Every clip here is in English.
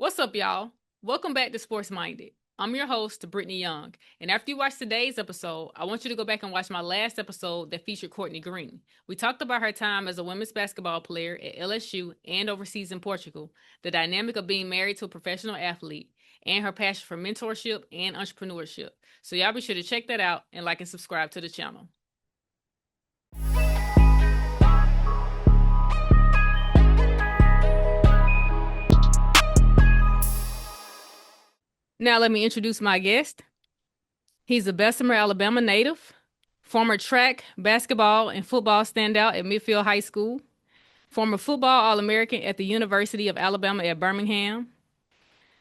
What's up, y'all? Welcome back to Sports Minded. I'm your host, Brittany Young. And after you watch today's episode, I want you to go back and watch my last episode that featured Courtney Green. We talked about her time as a women's basketball player at LSU and overseas in Portugal, the dynamic of being married to a professional athlete, and her passion for mentorship and entrepreneurship. So y'all be sure to check that out and like and subscribe to the channel. Now let me introduce my guest. He's a Bessemer, Alabama native, former track, basketball, and football standout at Midfield High School, former football All-American at the University of Alabama at Birmingham,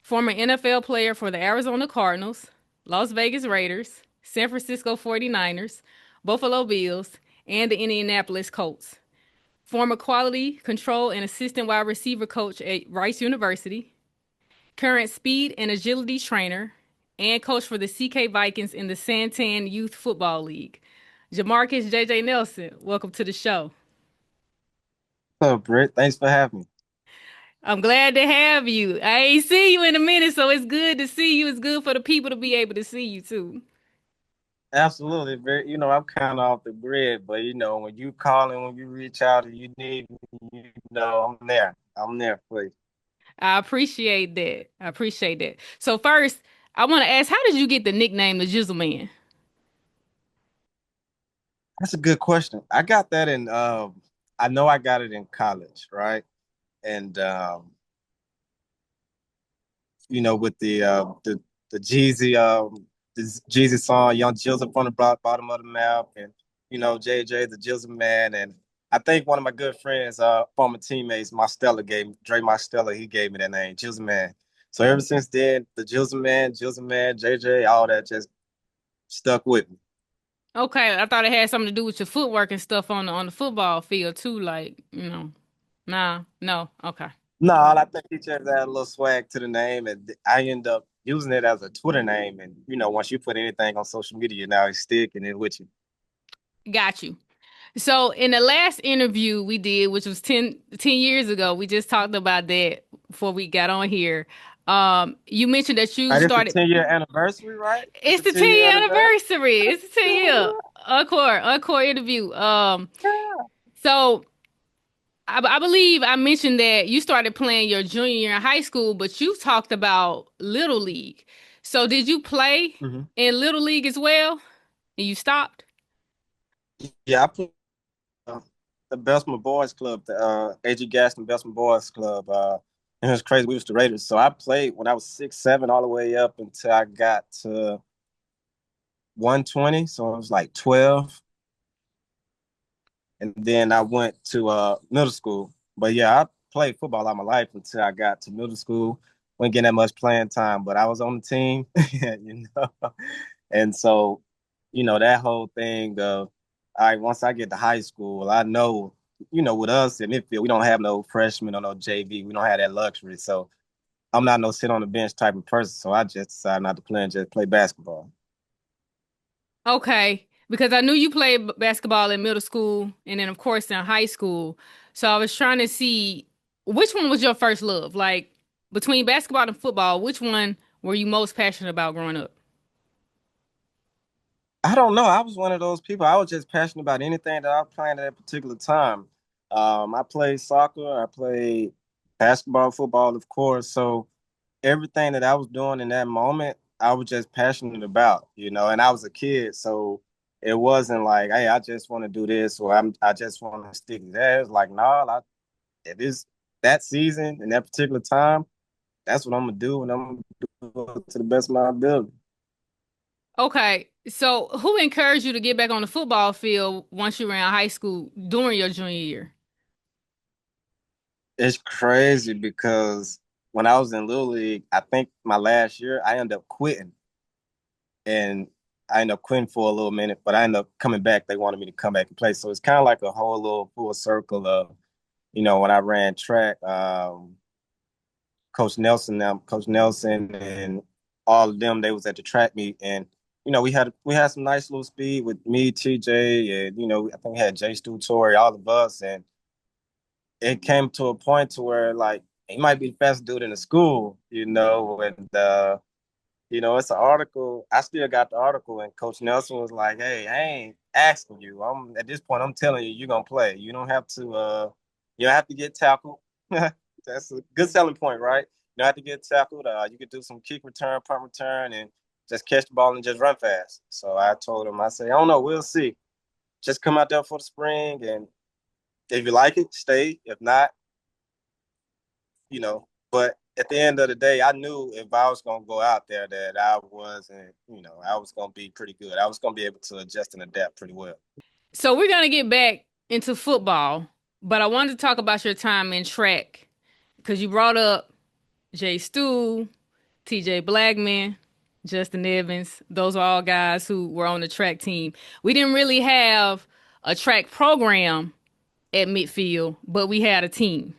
former NFL player for the Arizona Cardinals, Las Vegas Raiders, San Francisco 49ers, Buffalo Bills, and the Indianapolis Colts, former quality control and assistant wide receiver coach at Rice University, current speed and agility trainer, and coach for the CK Vikings in the Santan Youth Football League. Jamarcus JJ Nelson, welcome to the show. What's up, Britt? Thanks for having me. I'm glad to have you. I ain't see you in a minute, so it's good to see you. It's good for the people to be able to see you too. Absolutely, Britt. I'm kind of off the grid, but when you call and when you reach out and you need me, I'm there. I'm there for you. I appreciate that. I appreciate that. So first, I want to ask, how did you get the nickname the Jizzle Man? That's a good question. I got that I know I got it in college, right? And with the Jeezy song, Young Jizzle from the bottom of the map, and JJ the Jizzle Man, and I think one of my good friends, former teammates, Dre Marstella, he gave me that name, Jizzle Man. So ever since then, the Jizzle Man, JJ, all that just stuck with me. Okay, I thought it had something to do with your footwork and stuff on the football field too. Nah, no, okay. No, I think he just had a little swag to the name, and I end up using it as a Twitter name. And once you put anything on social media, now it's sticking it with you. Got you. So in the last interview we did, which was 10 years ago, we just talked about that before we got on here. You mentioned that you Right, it's a started. 10-year anniversary, right? It's It's a the 10-year 10-year anniversary. anniversary. It's the 10-year encore interview. So I believe I mentioned that you started playing your junior year in high school, but you talked about Little League. So did you play Hmm. in Little League as well? And you stopped? Yeah, I played the Bessemer Boys Club, the A.G. Gaston Bessemer Boys Club. And it was crazy. We was the Raiders. So I played when I was 6'7", all the way up until I got to 120. So I was like 12. And then I went to middle school. But yeah, I played football all my life until I got to middle school. Wasn't getting that much playing time, but I was on the team, you know. And so, that whole thing of, all right, once I get to high school, I know, with us in midfield, we don't have no freshmen or no JV. We don't have that luxury. So I'm not no sit on the bench type of person. So I just decided not to play and just play basketball. Okay, because I knew you played basketball in middle school and then of course in high school. So I was trying to see which one was your first love? Like between basketball and football, which one were you most passionate about growing up? I don't know. I was one of those people. I was just passionate about anything that I was playing at that particular time. I played soccer. I played basketball, football, of course. So everything that I was doing in that moment, I was just passionate about. And I was a kid, so it wasn't like, hey, I just want to do this or I just want to stick to that. It was like, no, it is that season and that particular time. That's what I'm gonna do, and I'm gonna do it to the best of my ability. Okay, so who encouraged you to get back on the football field once you were in high school during your junior year? It's crazy because when I was in Little League, I think my last year, I ended up quitting. And I ended up quitting for a little minute, but I ended up coming back. They wanted me to come back and play. So it's kind of like a whole little full circle of, when I ran track, Coach Nelson and all of them, they was at the track meet. And, we had some nice little speed with me, TJ, and, I think we had Jay Stu Torrey, all of us. And it came to a point to where like he might be the fastest dude in the school, and it's an article. I still got the article, and Coach Nelson was like, "Hey, I ain't asking you. I'm at this point. I'm telling you, you're gonna play. You don't have to get tackled. That's a good selling point, right? You don't have to get tackled. You could do some kick return, punt return, and just catch the ball and just run fast." So I told him, I said, "I don't know. We'll see. Just come out there for the spring, and if you like it, stay. If not, But at the end of the day, I knew if I was gonna go out there that I was gonna be pretty good. I was gonna be able to adjust and adapt pretty well. So we're gonna get back into football, but I wanted to talk about your time in track because you brought up Jay Stu, TJ Blackman, Justin Evans. Those are all guys who were on the track team. We didn't really have a track program at Midfield, but we had a team.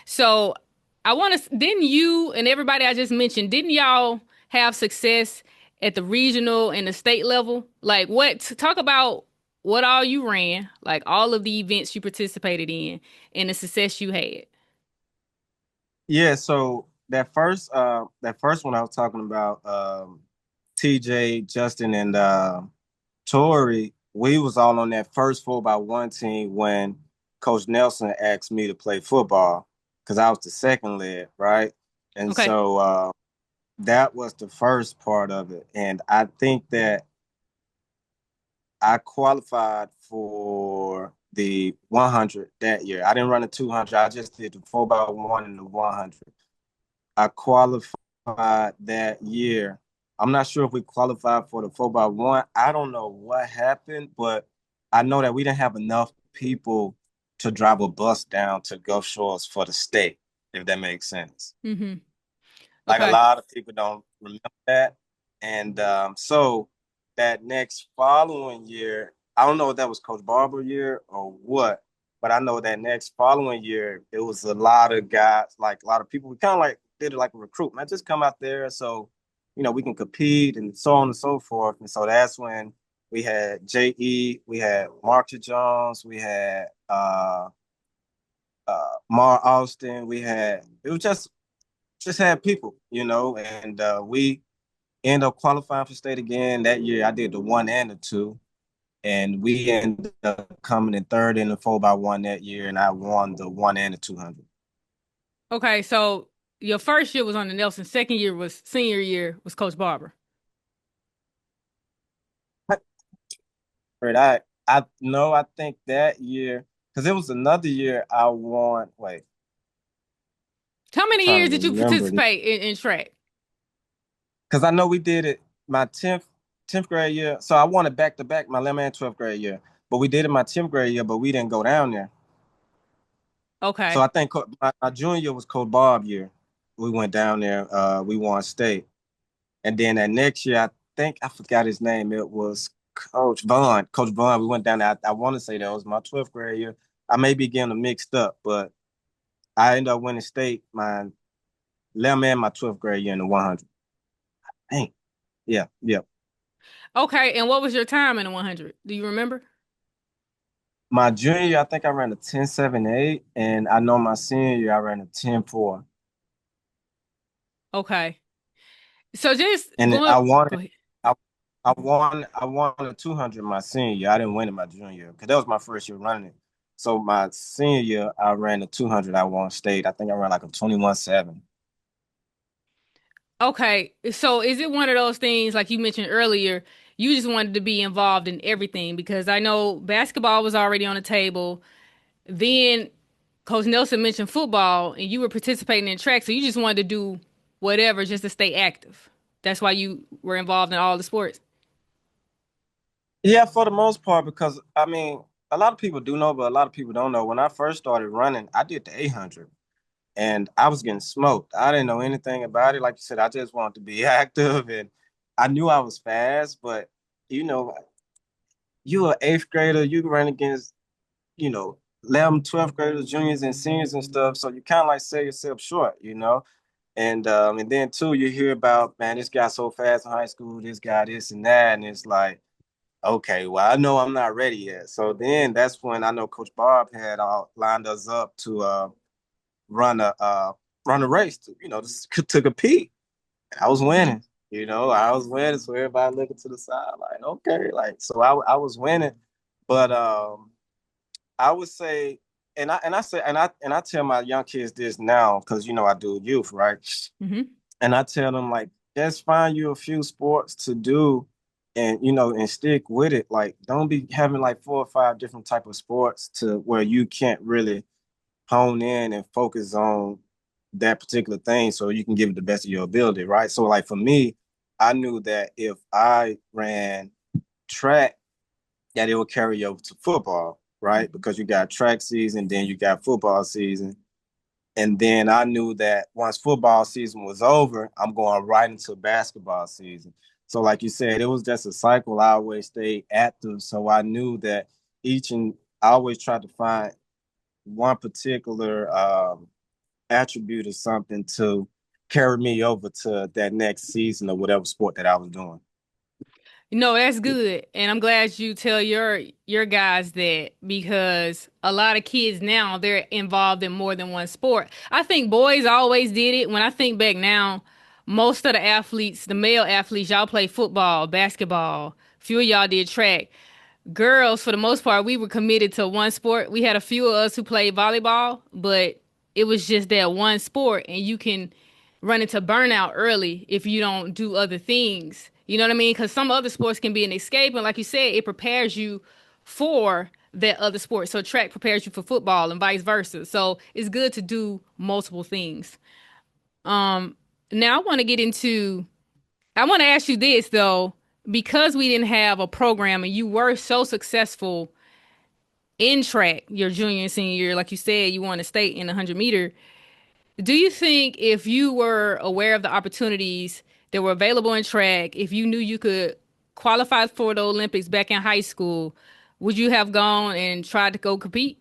So I want to, didn't you and everybody I just mentioned, didn't y'all have success at the regional and the state level? Like talk about what all you ran, like all of the events you participated in and the success you had. Yeah, so that first one I was talking about, TJ, Justin, and Tori, we was all on that first 4x1 team when Coach Nelson asked me to play football because I was the second lead, right? And Okay. so that was the first part of it. And I think that I qualified for the 100 that year. I didn't run the 200. I just did the 4x1 and the 100. I qualified that year. I'm not sure if we qualified for the 4x1. I don't know what happened, but I know that we didn't have enough people to drive a bus down to Gulf Shores for the state, if that makes sense. Mm-hmm. Like a Okay. lot of people don't remember that. And so that next following year, I don't know if that was Coach Barber year or what, but I know that next following year, it was a lot of guys, like a lot of people. We kind of like did it like a recruit, man. Just come out there so, we can compete and so on and so forth. And so that's when we had JE, we had Marcus Jones, we had Mar Austin, it was just had people, and we end up qualifying for state again that year. I did the one and the two, and we ended up coming in third in the 4x1 that year, and I won the one and the 200. Okay. So your first year was on the Nelson. Second year was senior year was Coach Barber. Right, I know. I think that year because it was another year I won. Wait, How many trying to years did you remember participate in track? because I know we did it my tenth grade year. So I won it back to back my 11th and 12th grade year, but we did it my 10th grade year, but we didn't go down there. So Okay. I think my junior year was Coach Bob year. We went down there. We won state, and then that next year, I think I forgot his name. It was Coach Vaughn. Coach Vaughn. We went down there. I want to say that was my 12th grade year. I may be getting them mixed up, but I ended up winning state my 11th and my 12th grade year in the 100. Dang. Yeah, yeah. Okay. And what was your time in the 100? Do you remember? My junior year, I think I ran a 10.78, and I know my senior year, I ran a 10.4. Okay. So just And then going, go ahead. I, I won a 200 my senior year. I didn't win it my junior year because that was my first year running it. So my senior year, I ran the 200. I won state. I think I ran like a 21.7. Okay, so is it one of those things like you mentioned earlier, you just wanted to be involved in everything because I know basketball was already on the table. Then Coach Nelson mentioned football and you were participating in track, so you just wanted to do whatever just to stay active. That's why you were involved in all the sports. Yeah, for the most part, because I mean, a lot of people do know, but a lot of people don't know. When I first started running, I did the 800 and I was getting smoked. I didn't know anything about it. Like you said, I just wanted to be active and I knew I was fast, but you know, you an eighth grader, you run against, 11th, 12th graders, juniors and seniors and stuff. So you kind of like sell yourself short. And then too, you hear about, man, this guy so fast in high school, this guy, this and that. And it's like, okay, well, I know I'm not ready yet. So then that's when I know Coach Bob had lined us up to run a run a race to, to compete. I was Mhm. winning. I was winning, so everybody looking to the side, like, okay, like, so I was winning, but I would say, and I tell my young kids this now because I do youth, right? Mhm. And I tell them like, just find you a few sports to do, and and stick with it. Like, don't be having like 4 or 5 different type of sports to where you can't really hone in and focus on that particular thing so you can give it the best of your ability, right? So like for me, I knew that if I ran track, that it would carry over to football, right? Mhm. Because you got track season, then you got football season. And then I knew that once football season was over, I'm going right into basketball season. So, like you said, it was just a cycle. I always stayed active. So I knew that I always tried to find one particular attribute or something to carry me over to that next season of whatever sport that I was doing. No, that's good. And I'm glad you tell your guys that because a lot of kids now they're involved in more than one sport. I think boys always did it. When I think back now, most of the athletes, the male athletes, y'all play football, basketball. Few of y'all did track. Girls, for the most part, we were committed to one sport. We had a few of us who played volleyball, but it was just that one sport, and you can run into burnout early if you don't do other things. You know what I mean? Because some other sports can be an escape, and like you said, it prepares you for that other sport. So track prepares you for football and vice versa. So it's good to do multiple things. Um, Now I want to get into. I want to ask you this though, because we didn't have a program and you were so successful in track your junior and senior year, like you said, you won a state in the 100 meter. Do you think if you were aware of the opportunities that were available in track, if you knew you could qualify for the Olympics back in high school, would you have gone and tried to go compete?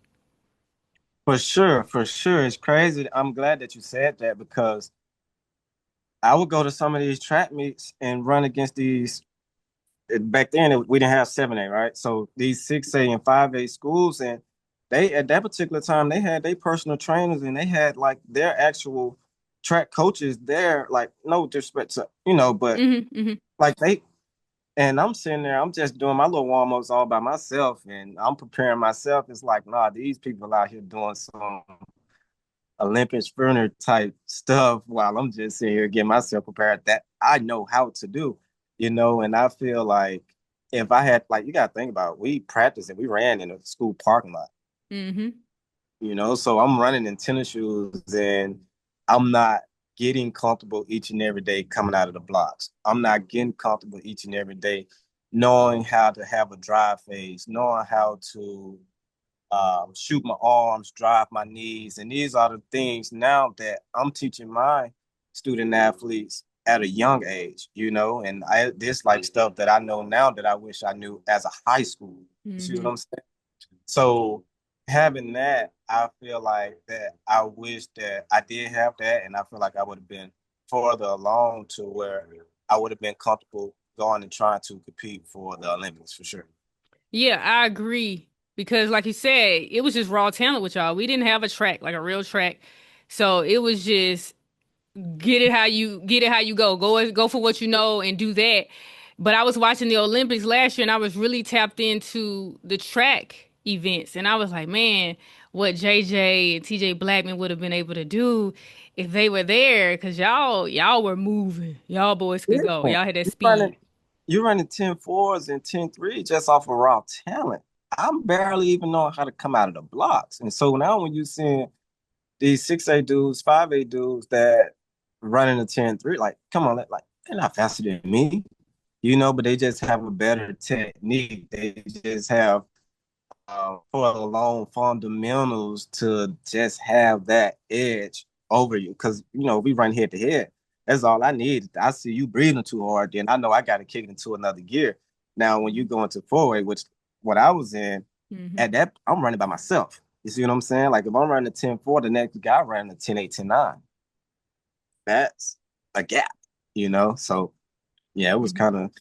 For sure, for sure. It's crazy. I'm glad that you said that because I would go to some of these track meets and run against these. Back then, we didn't have 7A, right? So these 6A and 5A schools, and they at that particular time they had their personal trainers and they had like their actual track coaches there. Like, no disrespect to but Hmm. Hmm. like and I'm sitting there, I'm just doing my little warm ups all by myself, and I'm preparing myself. It's like, nah, these people out here doing some Olympic sprinter type stuff while I'm just sitting here getting myself prepared that I know how to do, and I feel like if I had, like, you got to think about it, we practiced and we ran in a school parking lot, Hmm. so I'm running in tennis shoes and I'm not getting comfortable each and every day coming out of the blocks. I'm not getting comfortable each and every day knowing how to have a drive phase, knowing how to shoot my arms, drive my knees. And these are the things now that I'm teaching my student athletes at a young age, and this like stuff that I know now that I wish I knew as a high school. You see what Hmm. I'm saying? So having that, I feel like that I wish that I did have that, and I feel like I would have been further along to where I would have been comfortable going and trying to compete for the Olympics for sure. Yeah, I agree. Because like you said, it was just raw talent with y'all. We didn't have a track, like a real track. So it was just get it how you go. Go for what you know and do that. But I was watching the Olympics last year and I was really tapped into the track events and I was like, man, what JJ and TJ Blackman would have been able to do if they were there cuz y'all were moving. Y'all boys could go. Yeah. Y'all had that You running speed. you running 10-4s and 10-3 just off of raw talent. I'm barely even knowing how to come out of the blocks. And so now when you see these 6A dudes, 5A dudes that running a 10-3, like, come on, like, they're not faster than me, but they just have a better technique. They just have for the long fundamentals to just have that edge over you. Because, we run head to head. That's all I need. I see you breathing too hard, then I know I got to kick it into another gear. Now, when you go into four-way, which what I was in, Hmm. at that, I'm running by myself. You see what I'm saying? Like, if I'm running a 10-4, the next guy running a 10-8, 10-9. That's a gap. So, yeah, it was Hmm. kind of.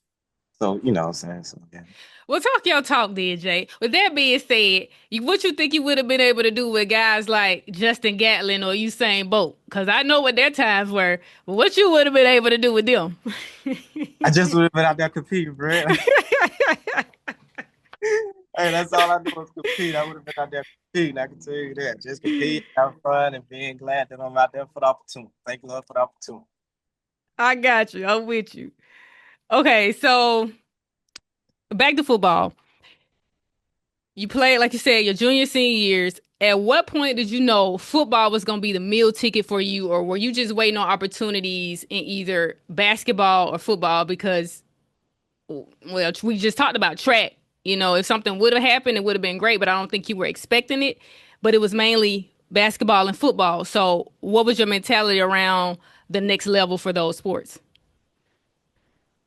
So you know what I'm saying. So yeah. Well, talk your talk then, Jay. With that being said, what you think you would have been able to do with guys like Justin Gatlin or Usain Bolt? Because I know what their times were, but what you would have been able to do with them? I just would have been out there competing, bro. Hey, that's all I do is compete. I would have been out there competing. I can tell you that. Just compete, have fun, and being glad that I'm out there for the opportunity. Thank you, Lord, for the opportunity. I got you. I'm with you. Okay, so back to football. You played, like you said, your junior, senior years. At what point did you know football was going to be the meal ticket for you, or were you just waiting on opportunities in either basketball or football? Because, well, we just talked about track. You know, if something would have happened, it would have been great, but I don't think you were expecting it. But it was mainly basketball and football. So, what was your mentality around the next level for those sports?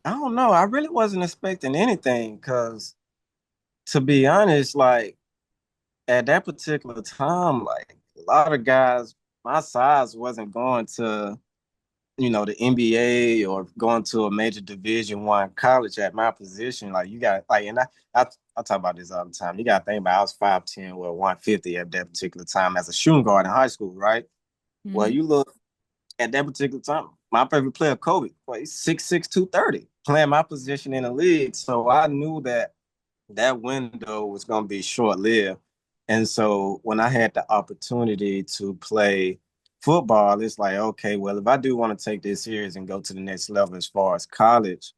I don't know. I really wasn't expecting anything because, to be honest, like at that particular time, like a lot of guys my size wasn't going to, the NBA or going to a major Division 1 college at my position. Like you got like, and I talk about this all the time. You got to think about I was 5'10", or 150 at that particular time as a shooting guard in high school, right? Well, Hmm. you look at that particular time. My favorite player, Kobe, well, he's 6'6", 230, playing my position in the league. So I knew that that window was going to be short lived. And so when I had the opportunity to play football, it's like, okay, well, if I do want to take this serious and go to the next level as far as college,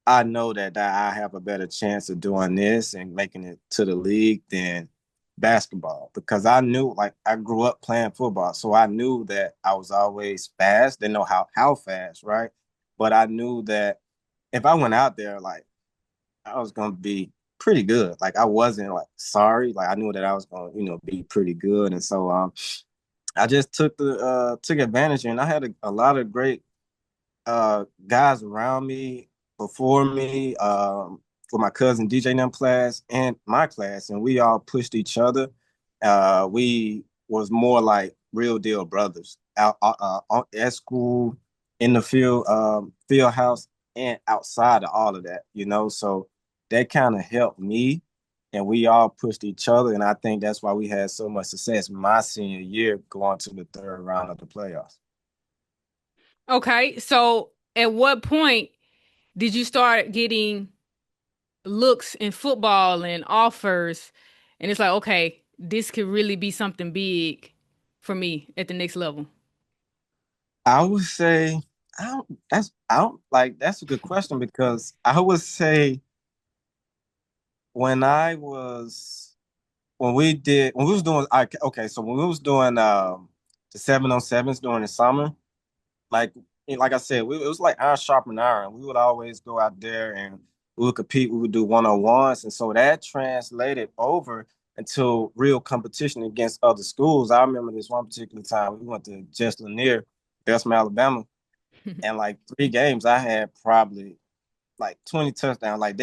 I know that I have a better chance of doing this and making it to the league than basketball because I knew, like, I grew up playing football, so I knew that I was always fast. Didn't know how fast, right? But I knew that if I went out there, like, I was gonna be pretty good. Like, I wasn't like sorry. Like, I knew that I was gonna, be pretty good, and so I just took advantage, and I had a lot of great guys around me before me, for my cousin DJ in them class and my class, and we all pushed each other. We was more like real deal brothers out at school, in the field house, and outside of all of that, So that kind of helped me, and we all pushed each other, and I think that's why we had so much success my senior year going to the third round of the playoffs. Okay, so at what point did you start getting looks in football and offers, and it's like, okay, this could really be something big for me at the next level? I would say I don't like that's a good question because I would say when I was when we was doing okay, so when we was doing the 7-on-7s during the summer, like like I said, it was like iron sharpening iron. We would always go out there and we would compete. We would do one-on-ones, and so that translated over into real competition against other schools. I remember this one particular time we went to Just Lanier, Bessemer, Alabama, and like 3 games, I had probably like 20 touchdowns. Like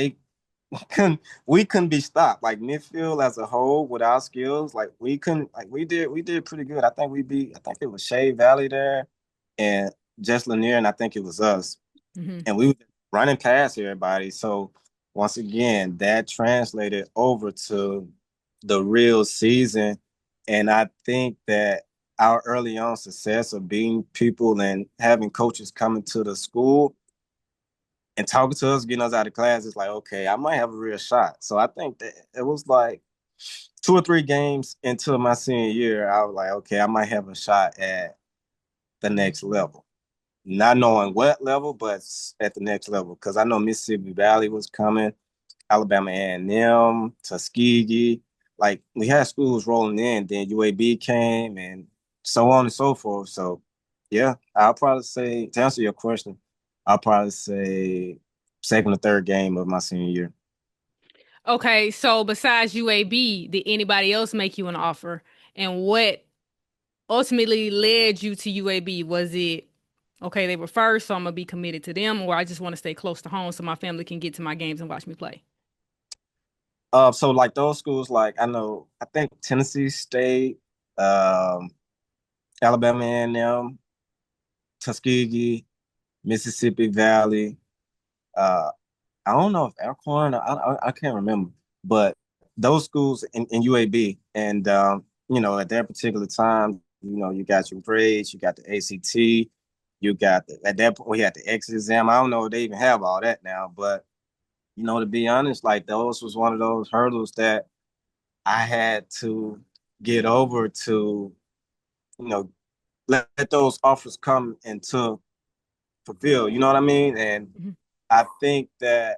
couldn't we couldn't be stopped. Like midfield as a whole with our skills, like we did pretty good. I think it was Shea Valley there and Just Lanier, and I think it was us. Hmm. And we were running past everybody. So once again, that translated over to the real season. And I think that our early on success of beating people and having coaches coming to the school and talking to us, getting us out of class, it's like, okay, I might have a real shot. So I think that it was like 2 or 3 games into my senior year, I was like, okay, I might have a shot at the next level. Not knowing what level, but at the next level. Because I know Mississippi Valley was coming, Alabama A&M, Tuskegee. Like, we had schools rolling in, then UAB came, and so on and so forth. So, yeah, I'll probably say, to answer your question, I'll probably say second or third game of my senior year. Okay, so besides UAB, did anybody else make you an offer? And what ultimately led you to UAB? Was it, okay, they were first, so I'm gonna be committed to them, or I just want to stay close to home so my family can get to my games and watch me play? So like those schools, like I think Tennessee State, um, Alabama A&M, Tuskegee, Mississippi Valley. Uh, I don't know if Alcorn, I can't remember, but those schools in UAB, and at that particular time, you got your grades, you got the ACT, you got at that point we had the exit exam. I don't know if they even have all that now, but to be honest, like those was one of those hurdles that I had to get over to, you know, let those offers come into fulfill. You know what I mean? And Mhm. I think that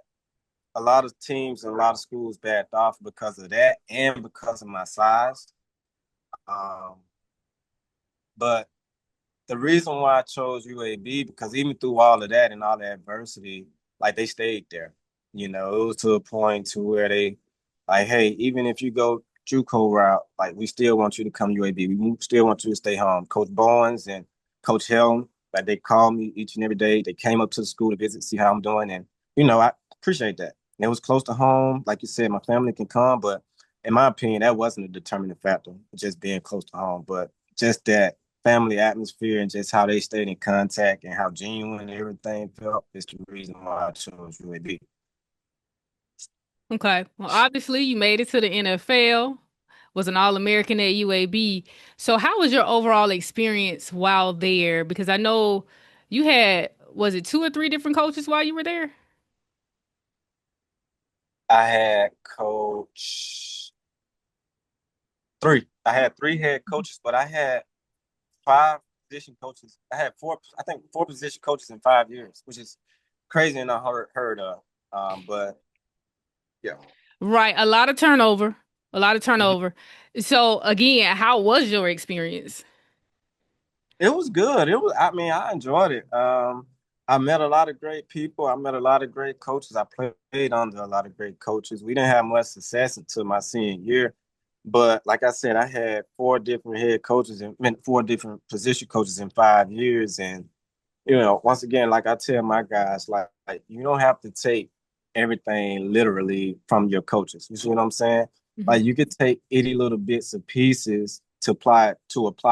a lot of teams and a lot of schools backed off because of that and because of my size. Um, but the reason why I chose UAB because even through all of that and all the adversity, like they stayed there. It was to a point to where they like, hey, even if you go JUCO route, like we still want you to come UAB. We still want you to stay home. Coach Bowens and Coach Helm, like they called me each and every day. They came up to the school to visit, see how I'm doing, and I appreciate that. And it was close to home, like you said, my family can come, but in my opinion, that wasn't a determining factor, just being close to home, but just that family atmosphere and just how they stayed in contact and how genuine everything felt is the reason why I chose UAB. Okay. Well, obviously you made it to the NFL, was an All-American at UAB. So how was your overall experience while there? Because I know you had, was it two or three different coaches while you were there? I had coach three. I had three head coaches, but I had five position coaches. I had four, I think four position coaches in 5 years, which is crazy and unheard of. But yeah. Right, a lot of turnover, a lot of turnover. So again, how was your experience? It was good. I mean, I enjoyed it. I met a lot of great people. I met a lot of great coaches. I played under a lot of great coaches. We didn't have much success until my senior year. But like I said, I had four different head coaches and four different position coaches in 5 years. And, once again, like I tell my guys, like you don't have to take everything literally from your coaches. You see what I'm saying? Mhm. Like you could take itty little bits and pieces to apply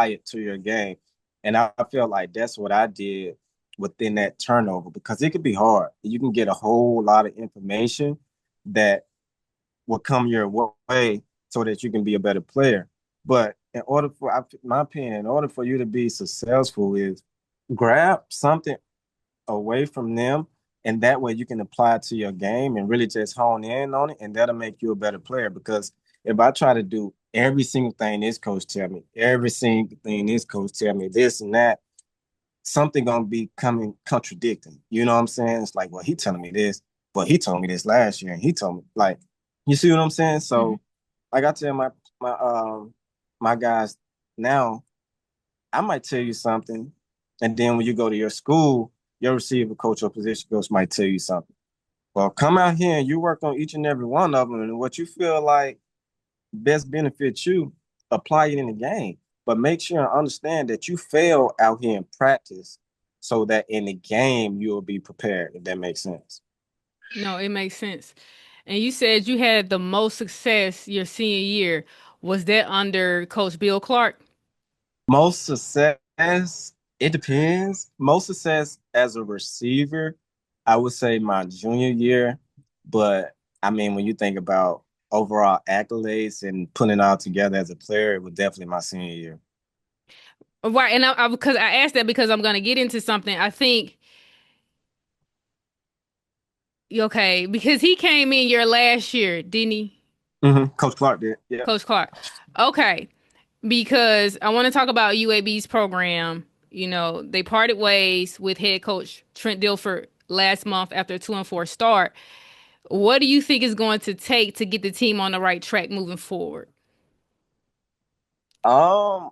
it to your game. And I feel like that's what I did within that turnover because it could be hard. You can get a whole lot of information that will come your way so that you can be a better player. But my opinion, in order for you to be successful, is grab something away from them, and that way you can apply it to your game and really just hone in on it, and that'll make you a better player. Because if I try to do every single thing this coach tell me, every single thing this coach tell me, this and that, something gonna be coming contradicting. You know what I'm saying? It's like, well, he telling me this, but he told me this last year, and he told me like, you see what I'm saying? Mhm. So, like I tell my guys now, I might tell you something, and then when you go to your school, your receiver coach or position coach might tell you something. Well, come out here and you work on each and every one of them, and what you feel like best benefits you, apply it in the game. But make sure and understand that you fail out here in practice so that in the game you'll be prepared, if that makes sense. No, it makes sense. And you said you had the most success your senior year. Was that under Coach Bill Clark? Most success, it depends. Most success as a receiver, I would say my junior year. But I mean, when you think about overall accolades and putting it all together as a player, it was definitely my senior year. Right, and because I asked that because I'm gonna get into something. I think okay, because he came in your last year, didn't he, Coach Clark did. Yeah. Coach Clark? Okay, because I want to talk about UAB's program. You know, they parted ways with head coach Trent Dilfer last month after a 2-4 start. What do you think is going to take to get the team on the right track moving forward? Um,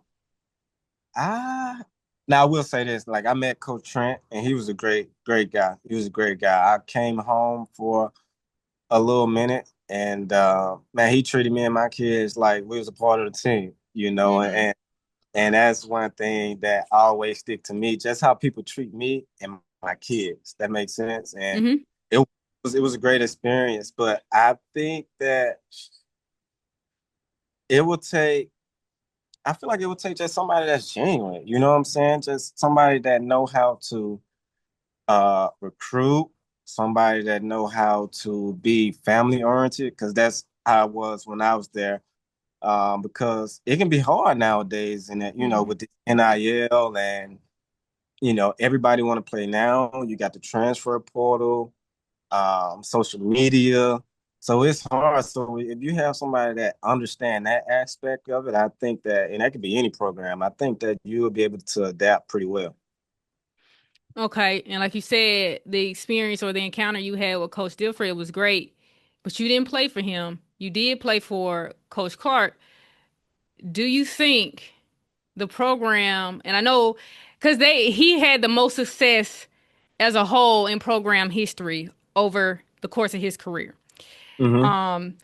I Now I will say this: like I met Coach Trent, and he was a great, great guy. He was a great guy. I came home for a little minute, and man, he treated me and my kids like we was a part of the team. Hmm. And that's one thing that always stick to me, just how people treat me and my kids. That makes sense. And Hmm. it was a great experience. But I think that it will take I feel like it would take just somebody that's genuine. You know what I'm saying? Just somebody that know how to recruit, somebody that know how to be family oriented, because that's how it was when I was there. Because it can be hard nowadays, and that, Hmm. with the NIL and everybody want to play now. You got the transfer portal, social media. So it's hard. So if you have somebody that understand that aspect of it, I think that, and that could be any program, I think that you will be able to adapt pretty well. Okay, and like you said, the experience or the encounter you had with Coach Dilford was great, but you didn't play for him. You did play for Coach Clark. Do you think the program, and I know because he had the most success as a whole in program history over the course of his career. Hmm. Um,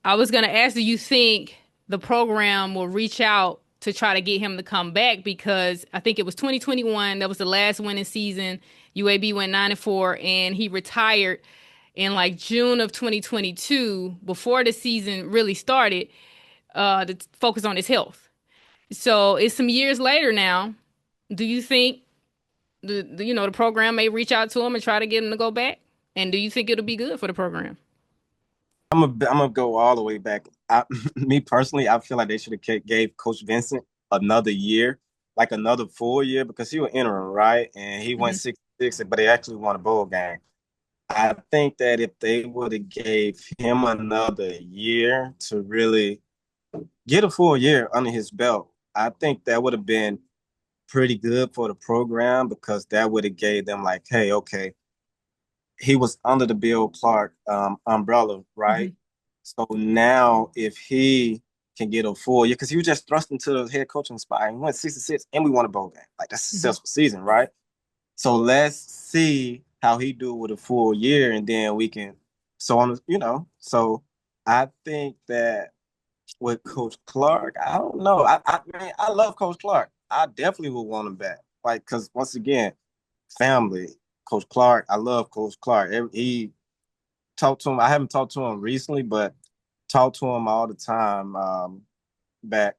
I was gonna ask, do you think the program will reach out to try to get him to come back? Because I think it was 2021, that was the last winning season. UAB went 9-4, and he retired in like June of 2022 before the season really started, to focus on his health. So it's some years later now. Do you think the program may reach out to him and try to get him to go back? And do you think it'll be good for the program? I'm gonna go all the way back. Me personally, I feel like they should have gave Coach Vincent another year, like another full year, because he was interim, right? And he went Hmm. 6-6, but they actually won a bowl game. I think that if they would have gave him another year to really get a full year under his belt, I think that would have been pretty good for the program, because that would have gave them like, hey, okay, he was under the Bill Clark umbrella, right? Hmm. So now if he can get a full year, because he was just thrust into the head coaching spot and he went 6-6 and we won a bowl game. Like, that's a Hmm. successful season, right? So let's see how he do with a full year, and then we can, so on, So I think that with Coach Clark, I don't know. Man, I love Coach Clark. I definitely would want him back. Like, because once again, family, Coach Clark, I love Coach Clark. He talked to him. I haven't talked to him recently, but talked to him all the time, back,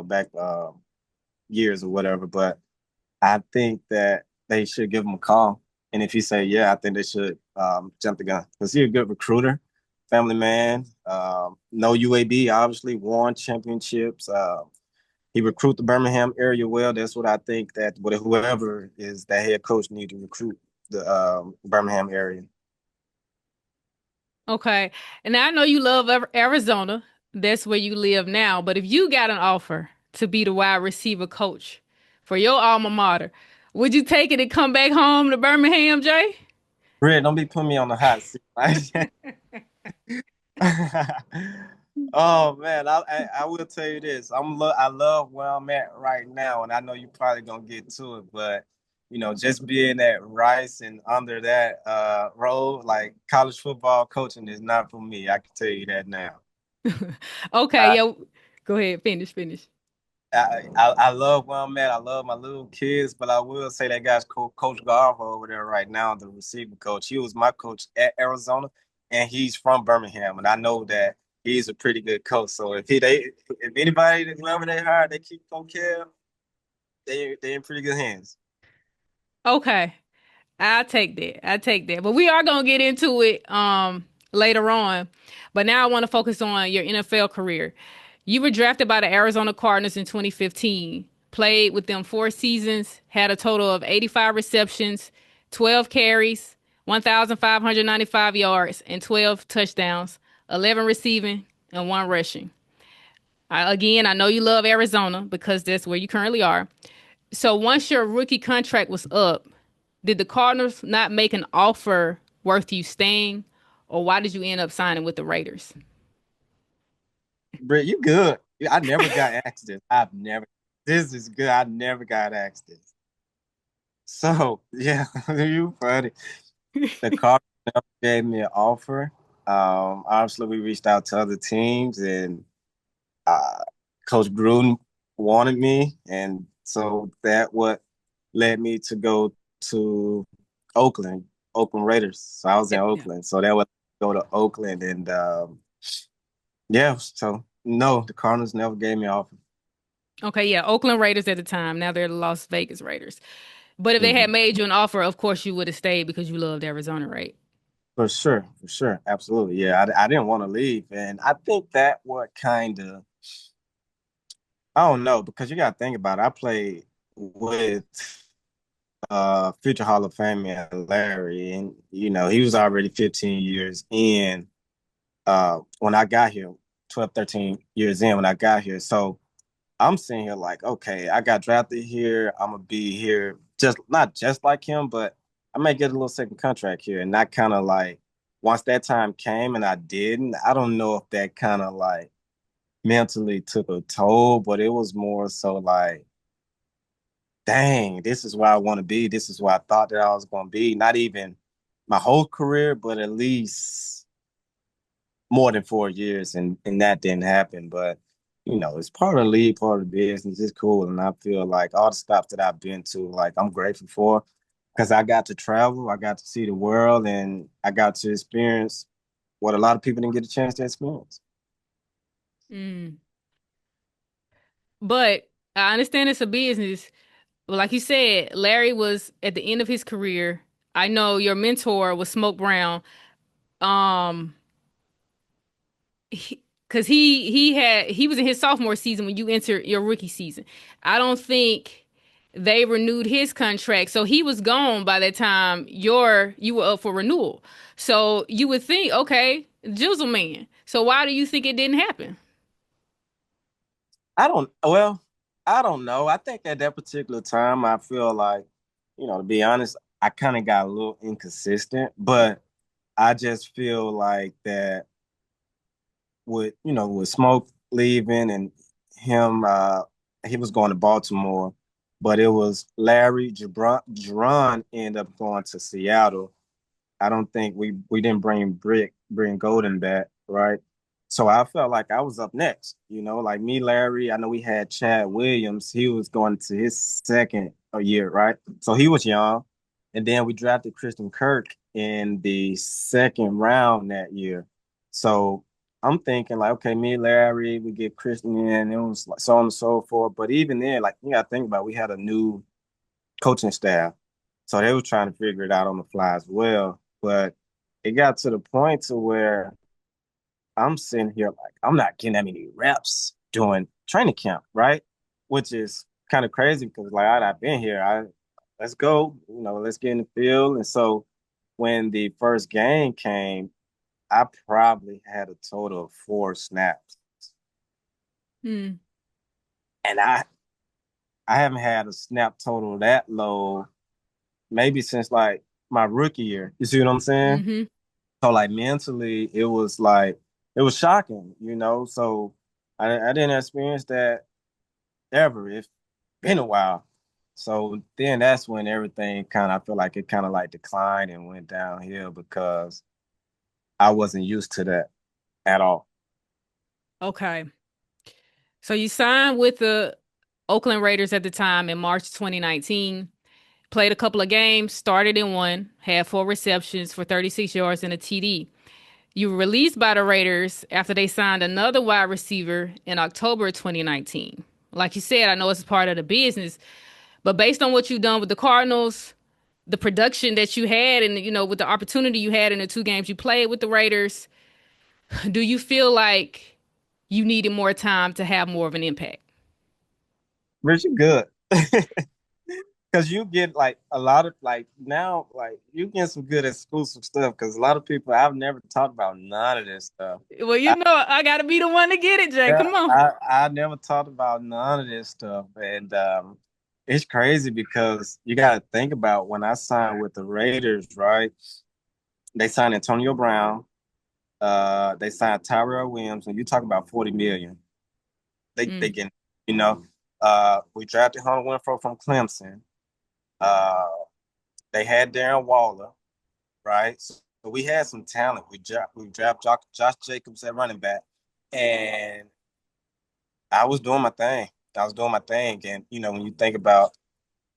back years or whatever. But I think that they should give him a call. And if he say, yeah, I think they should jump the gun. Because he's a good recruiter, family man. No UAB, obviously, won championships. He recruit the Birmingham area well. That's what I think that whoever is that head coach need to recruit the Birmingham area. Okay. And I know you love Arizona. That's where you live now. But if you got an offer to be the wide receiver coach for your alma mater, would you take it and come back home to Birmingham, Jay? Red, don't be putting me on the hot seat. Oh man, I will tell you this. I love where I'm at right now, and I know you probably gonna get to it, but just being at Rice and under that role, like college football coaching is not for me. I can tell you that now. Okay, I yo. Go ahead, finish. I love where I'm at. I love my little kids, but I will say that guy's Coach Garver over there right now, the receiver coach. He was my coach at Arizona, and he's from Birmingham, and I know that he's a pretty good coach. So if anybody, whoever they hire, they keep on care, they in pretty good hands. Okay. I'll take that. I'll take that. But we are gonna get into it later on. But now I want to focus on your NFL career. You were drafted by the Arizona Cardinals in 2015. Played with them 4 seasons, had a total of 85 receptions, 12 carries, 1,595 yards, and 12 touchdowns, 11 receiving, and one rushing. Again, I know you love Arizona because that's where you currently are. So once your rookie contract was up, did the Cardinals not make an offer worth you staying, or why did you end up signing with the Raiders? Britt, you good? I never got asked this. I've never. This is good. I never got asked this. So yeah, you funny. The Cardinals never gave me an offer. Obviously, we reached out to other teams, and uh, Coach Gruden wanted me, and so that what led me to go to Oakland, Oakland Raiders. So I was in Yeah. Oakland, so that would go to Oakland, and yeah. So no, the Cardinals never gave me an offer. Okay, yeah, Oakland Raiders at the time. Now they're the Las Vegas Raiders. But if they had Mhm. made you an offer, of course you would have stayed because you loved Arizona, right? For sure, absolutely. Yeah, I didn't want to leave, and I think that what kind of I don't know because you got to think about it. I played with future Hall of Famer Larry, and he was already 15 years in when I got here, 12, 13 years in when I got here. So I'm sitting here like, okay, I got drafted here. I'm gonna be here just not just like him, but I may get a little second contract here. And that kind of like once that time came and I didn't, I don't know if that kind of like mentally took a toll, but it was more so like, dang, this is where I want to be. This is where I thought that I was gonna be. Not even my whole career, but at least more than 4 years, and that didn't happen. But it's part of the league, part of the business. It's cool, and I feel like all the stuff that I've been to, like I'm grateful for, because I got to travel, I got to see the world, and I got to experience what a lot of people didn't get a chance to experience. Mm. But I understand it's a business. But like you said, Larry was at the end of his career. I know your mentor was Smoke Brown. Um, because he was in his sophomore season when you entered your rookie season. I don't think they renewed his contract, so he was gone by the time you were up for renewal. So you would think, okay, Jizzle Man. So why do you think it didn't happen? Well, I don't know. I think at that particular time, I feel like, to be honest, I kind of got a little inconsistent, but I just feel like that with Smoke leaving and him he was going to Baltimore, but it was Larry Jabron ended up going to Seattle. I don't think we didn't bring Golden back, right? So I felt like I was up next, like me, Larry. I know we had Chad Williams. He was going to his second year, right? So he was young. And then we drafted Christian Kirk in the second round that year. So I'm thinking like, okay, me, Larry, we get Christian in, it was like so on and so forth. But even then, like you gotta think about it, we had a new coaching staff. So they were trying to figure it out on the fly as well. But it got to the point to where I'm sitting here like I'm not getting that many reps doing training camp, right? Which is kind of crazy because like I've been here. Let's go, let's get in the field. And so when the first game came, I probably had a total of 4 snaps. Hmm. And I haven't had a snap total that low maybe since like my rookie year. You see what I'm saying? Mm-hmm. So like mentally, it was like it was shocking. So I didn't experience that ever. It's been a while. So then that's when everything kind of I feel like it kind of like declined and went downhill because I wasn't used to that at all. Okay. So you signed with the Oakland Raiders at the time in March 2019. Played a couple of games, started in one, had 4 receptions for 36 yards and a TD. You were released by the Raiders after they signed another wide receiver in October 2019. Like you said, I know it's part of the business, but based on what you've done with the Cardinals, the production that you had, and with the opportunity you had in the 2 games you played with the Raiders, do you feel like you needed more time to have more of an impact? Rich, you good. Because you get like a lot of like now, like you get some good exclusive stuff. Because a lot of people I've never talked about none of this stuff. Well, I, I got to be the one to get it, Jay. yeah, Come on. I never talked about none of this stuff, and it's crazy because you got to think about when I signed with the Raiders, right? They signed Antonio Brown, they signed Tyrell Williams, and you talk about 40 million. They Mm, get, you know, we drafted Hunter Winfrey from Clemson. Uh, they had Darren Waller, right? So we had some talent. We draft Josh Jacobs at running back, and I was doing my thing. I was doing my thing, and when you think about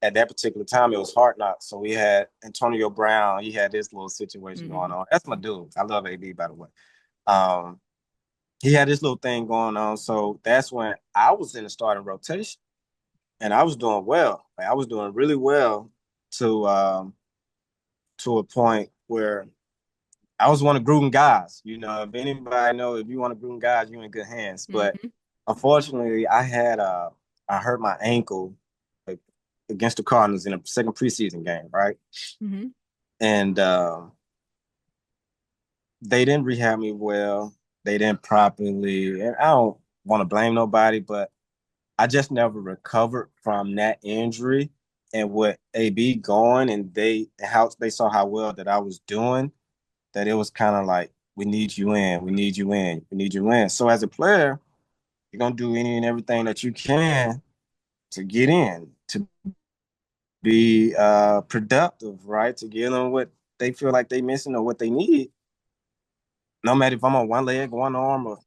at that particular time, it was hard knocks. So we had Antonio Brown. He had this little situation going mm, on. That's my dude. I love AB, by the way. Um, he had this little thing going on. So that's when I was in the starting rotation, and I was doing well. Like, I was doing really well to a point where I was one of Gruden guys. You know, if anybody know if you want to Gruden guys, you're in good hands. But Mm-hmm. unfortunately, I hurt my ankle like, against the Cardinals in a second preseason game, right? Mm-hmm. And they didn't rehab me well. They didn't properly, and I don't want to blame nobody, but I just never recovered from that injury. And with AB going, and they saw how well that I was doing, that it was kind of like, we need you in, we need you in, we need you in. So as a player, you're gonna do any and everything that you can to get in, to be productive, right? To get them what they feel like they missing or what they need. No matter if I'm on one leg, one arm, or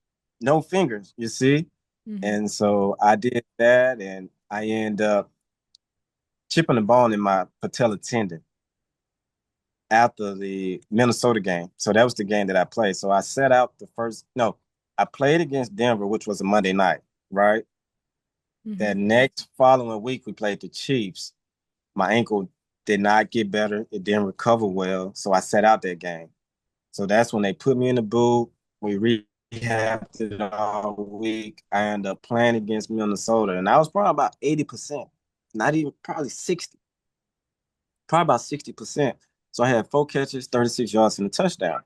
no fingers, you see. Mm-hmm. And so I did that, and I end up chipping a bone in my patella tendon after the Minnesota game. So that was the game that I played. So I set out the first, no, I played against Denver, which was a Monday night, right? Mm-hmm. That next following week, we played the Chiefs. My ankle did not get better. It didn't recover well. So I set out that game. So that's when they put me in the boot. We rehabbed it all week. I ended up playing against Minnesota, and I was probably about 80%, not even probably 60, probably about 60%. So I had 4 catches, 36 yards, and a touchdown.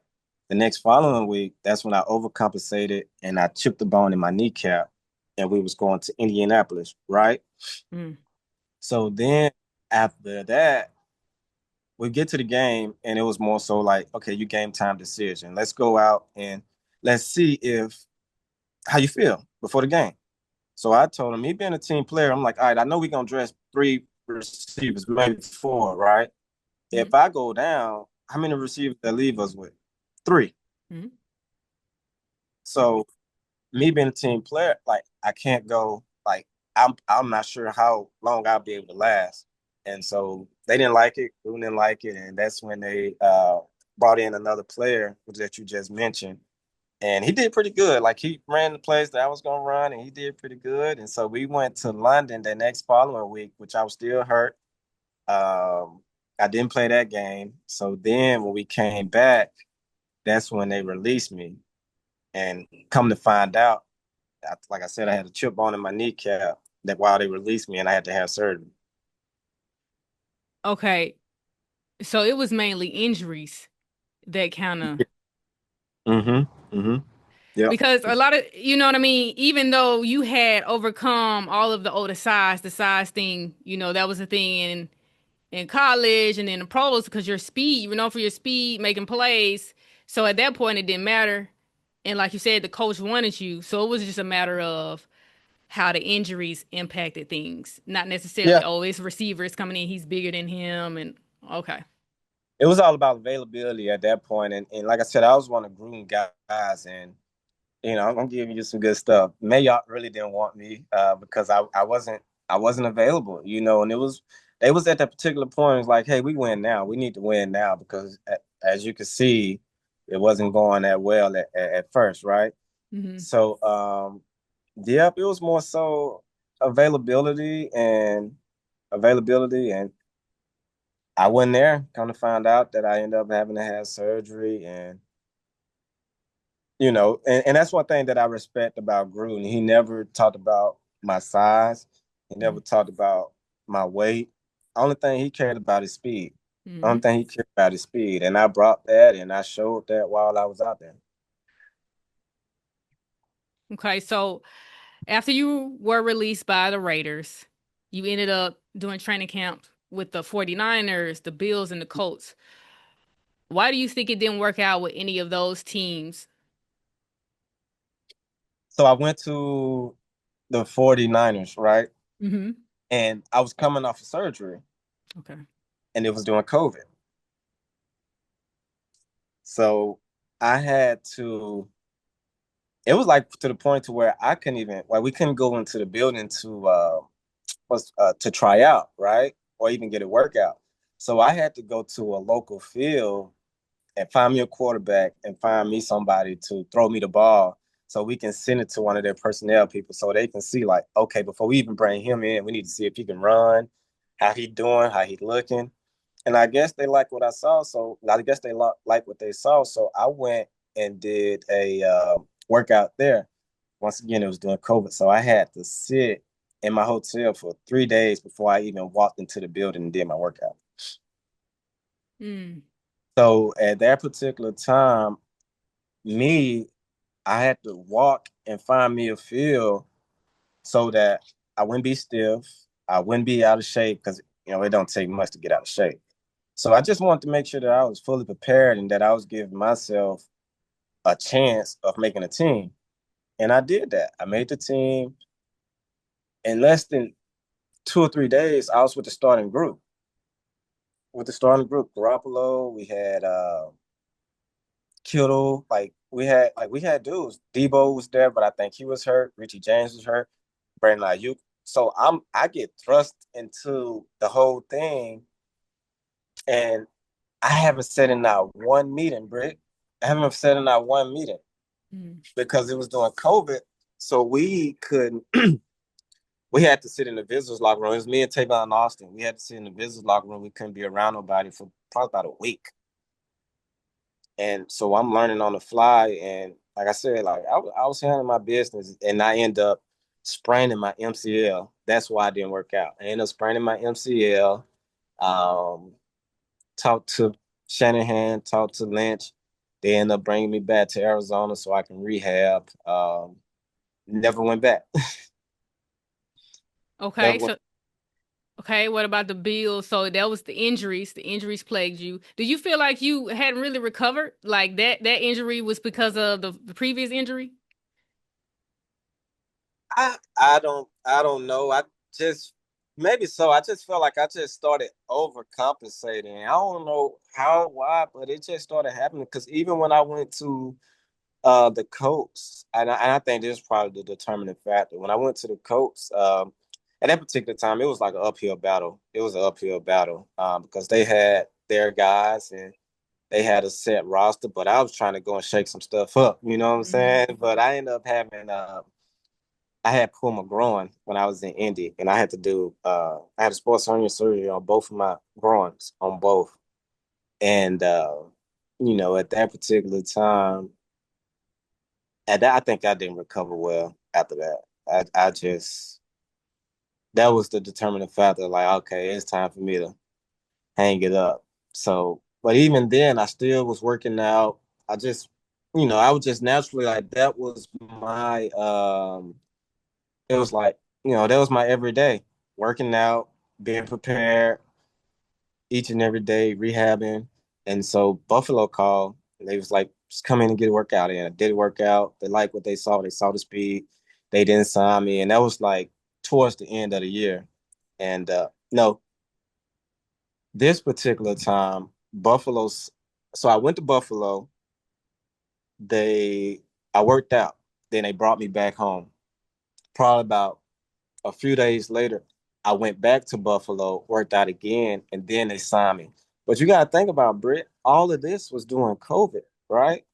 The next following week, that's when I overcompensated and I chipped the bone in my kneecap, and we was going to Indianapolis, right? Mm. So then after that, we get to the game, and it was more so like, okay, you game time decision. Let's go out and let's see if how you feel before the game. So I told him, me being a team player, I'm like, all right, I know we're gonna dress 3 receivers, maybe 4, right? Mm-hmm. If I go down, how many receivers that leave us with? 3. Mm-hmm. So me being a team player, like I can't go like I'm not sure how long I'll be able to last. And so they didn't like it, Gruden didn't like it, and that's when they brought in another player that you just mentioned. And he did pretty good. Like he ran the plays that I was gonna run, and he did pretty good. And so we went to London the next following week, which I was still hurt. Um, I didn't play that game. So then when we came back, that's when they released me. And come to find out, like I said, I had a chip bone in my kneecap that while they released me, and I had to have surgery. Okay, so it was mainly injuries that kind of Mm-hmm. Mm-hmm. Yep. because a lot of you know what I mean. Even though you had overcome all of the older size, the size thing, that was a thing in college and in the pros because your speed, you were known for your speed, making plays. So at that point, it didn't matter. And like you said, the coach wanted you, so it was just a matter of how the injuries impacted things, not necessarily, Yeah. oh, it's receivers coming in, he's bigger than him, and okay. It was all about availability at that point. And like I said, I was one of Gruden guys, and I'm gonna give you some good stuff. Mayock really didn't want me because I wasn't available, and they was at that particular point. It was like, hey, we win now. We need to win now because as you can see, it wasn't going that well at first, right? Hmm. So yep, it was more so availability and availability, and I wasn't there. Come to find out that I ended up having to have surgery, and that's one thing that I respect about Gruden. He never talked about my size. He never talked about my weight. Only thing he cared about is speed. Only Hmm. thing he cared about is speed. And I brought that and I showed that while I was out there. Okay, so after you were released by the Raiders, you ended up doing training camp with the 49ers, the Bills, and the Colts. Why do you think it didn't work out with any of those teams? So I went to the 49ers, right? Hmm. And I was coming off of surgery Okay. and it was during COVID. So I had to, it was like to the point to where I couldn't even, like, we couldn't go into the building to try out, right? Or even get a workout. So I had to go to a local field and find me a quarterback and find me somebody to throw me the ball so we can send it to one of their personnel people so they can see like, okay, before we even bring him in, we need to see if he can run, how he doing, how he looking. And I guess they like what I saw. So I guess they like what they saw. So I went and did a workout there. Once again, it was during COVID. So I had to sit in my hotel for 3 days before I even walked into the building and did my workout. Mm. So at that particular time, me, I had to walk and find me a field so that I wouldn't be stiff. I wouldn't be out of shape because, it don't take much to get out of shape. So I just wanted to make sure that I was fully prepared and that I was giving myself a chance of making a team. And I did that. I made the team. In less than 2 or 3 days, I was with the starting group. With the starting group, Garoppolo, we had Kittle, we had dudes. Debo was there, but I think he was hurt. Richie James was hurt. Brandon Ayuk. So I get thrust into the whole thing, and I haven't said in not one meeting, Britt. I haven't said in not one meeting Mm. because it was during COVID. So we couldn't. We had to sit in the visitors locker room. It was me and Tavon and Austin. We had to sit in the visitors locker room. We couldn't be around nobody for probably about a week. And so I'm learning on the fly. And like I said, I was handling my business, and I end up spraining my MCL. That's why I didn't work out. I ended up spraining my MCL. Um, Talked to Shanahan, talked to Lynch. They end up bringing me back to Arizona so I can rehab. Never went back. Okay, Never went. so okay, what about the Bills? So that was the injuries. The injuries plagued you. Do you feel like you hadn't really recovered? Like that injury was because of the previous injury? I don't know. I just maybe so. I just felt like I just started overcompensating. I don't know how, why, but it just started happening because even when I went to the Colts, and I think this is probably the determining factor. When I went to the Colts, at that particular time, it was like an uphill battle. It was an uphill battle because they had their guys and they had a set roster, but I was trying to go and shake some stuff up. You know what I'm Hmm. saying? But I ended up having I had pulled my groin when I was in Indy, and I had a sports hernia surgery on both of my groins, on both. And at that particular time, I think I didn't recover well after that. I just that was the determining factor. Like, okay, it's time for me to hang it up. So, but even then, I still was working out. I just, I was just naturally like that was my it was like, that was my everyday working out, being prepared each and every day, rehabbing. And so Buffalo called and they was like, just come in and get a workout in. I did a workout. They liked what they saw. They saw the speed. They didn't sign me. And that was like towards the end of the year. And no, this particular time, Buffalo's so I went to Buffalo. They I worked out. Then they brought me back home. Probably about a few days later, I went back to Buffalo, worked out again, and then they signed me. But you got to think about, Britt, all of this was during COVID, right?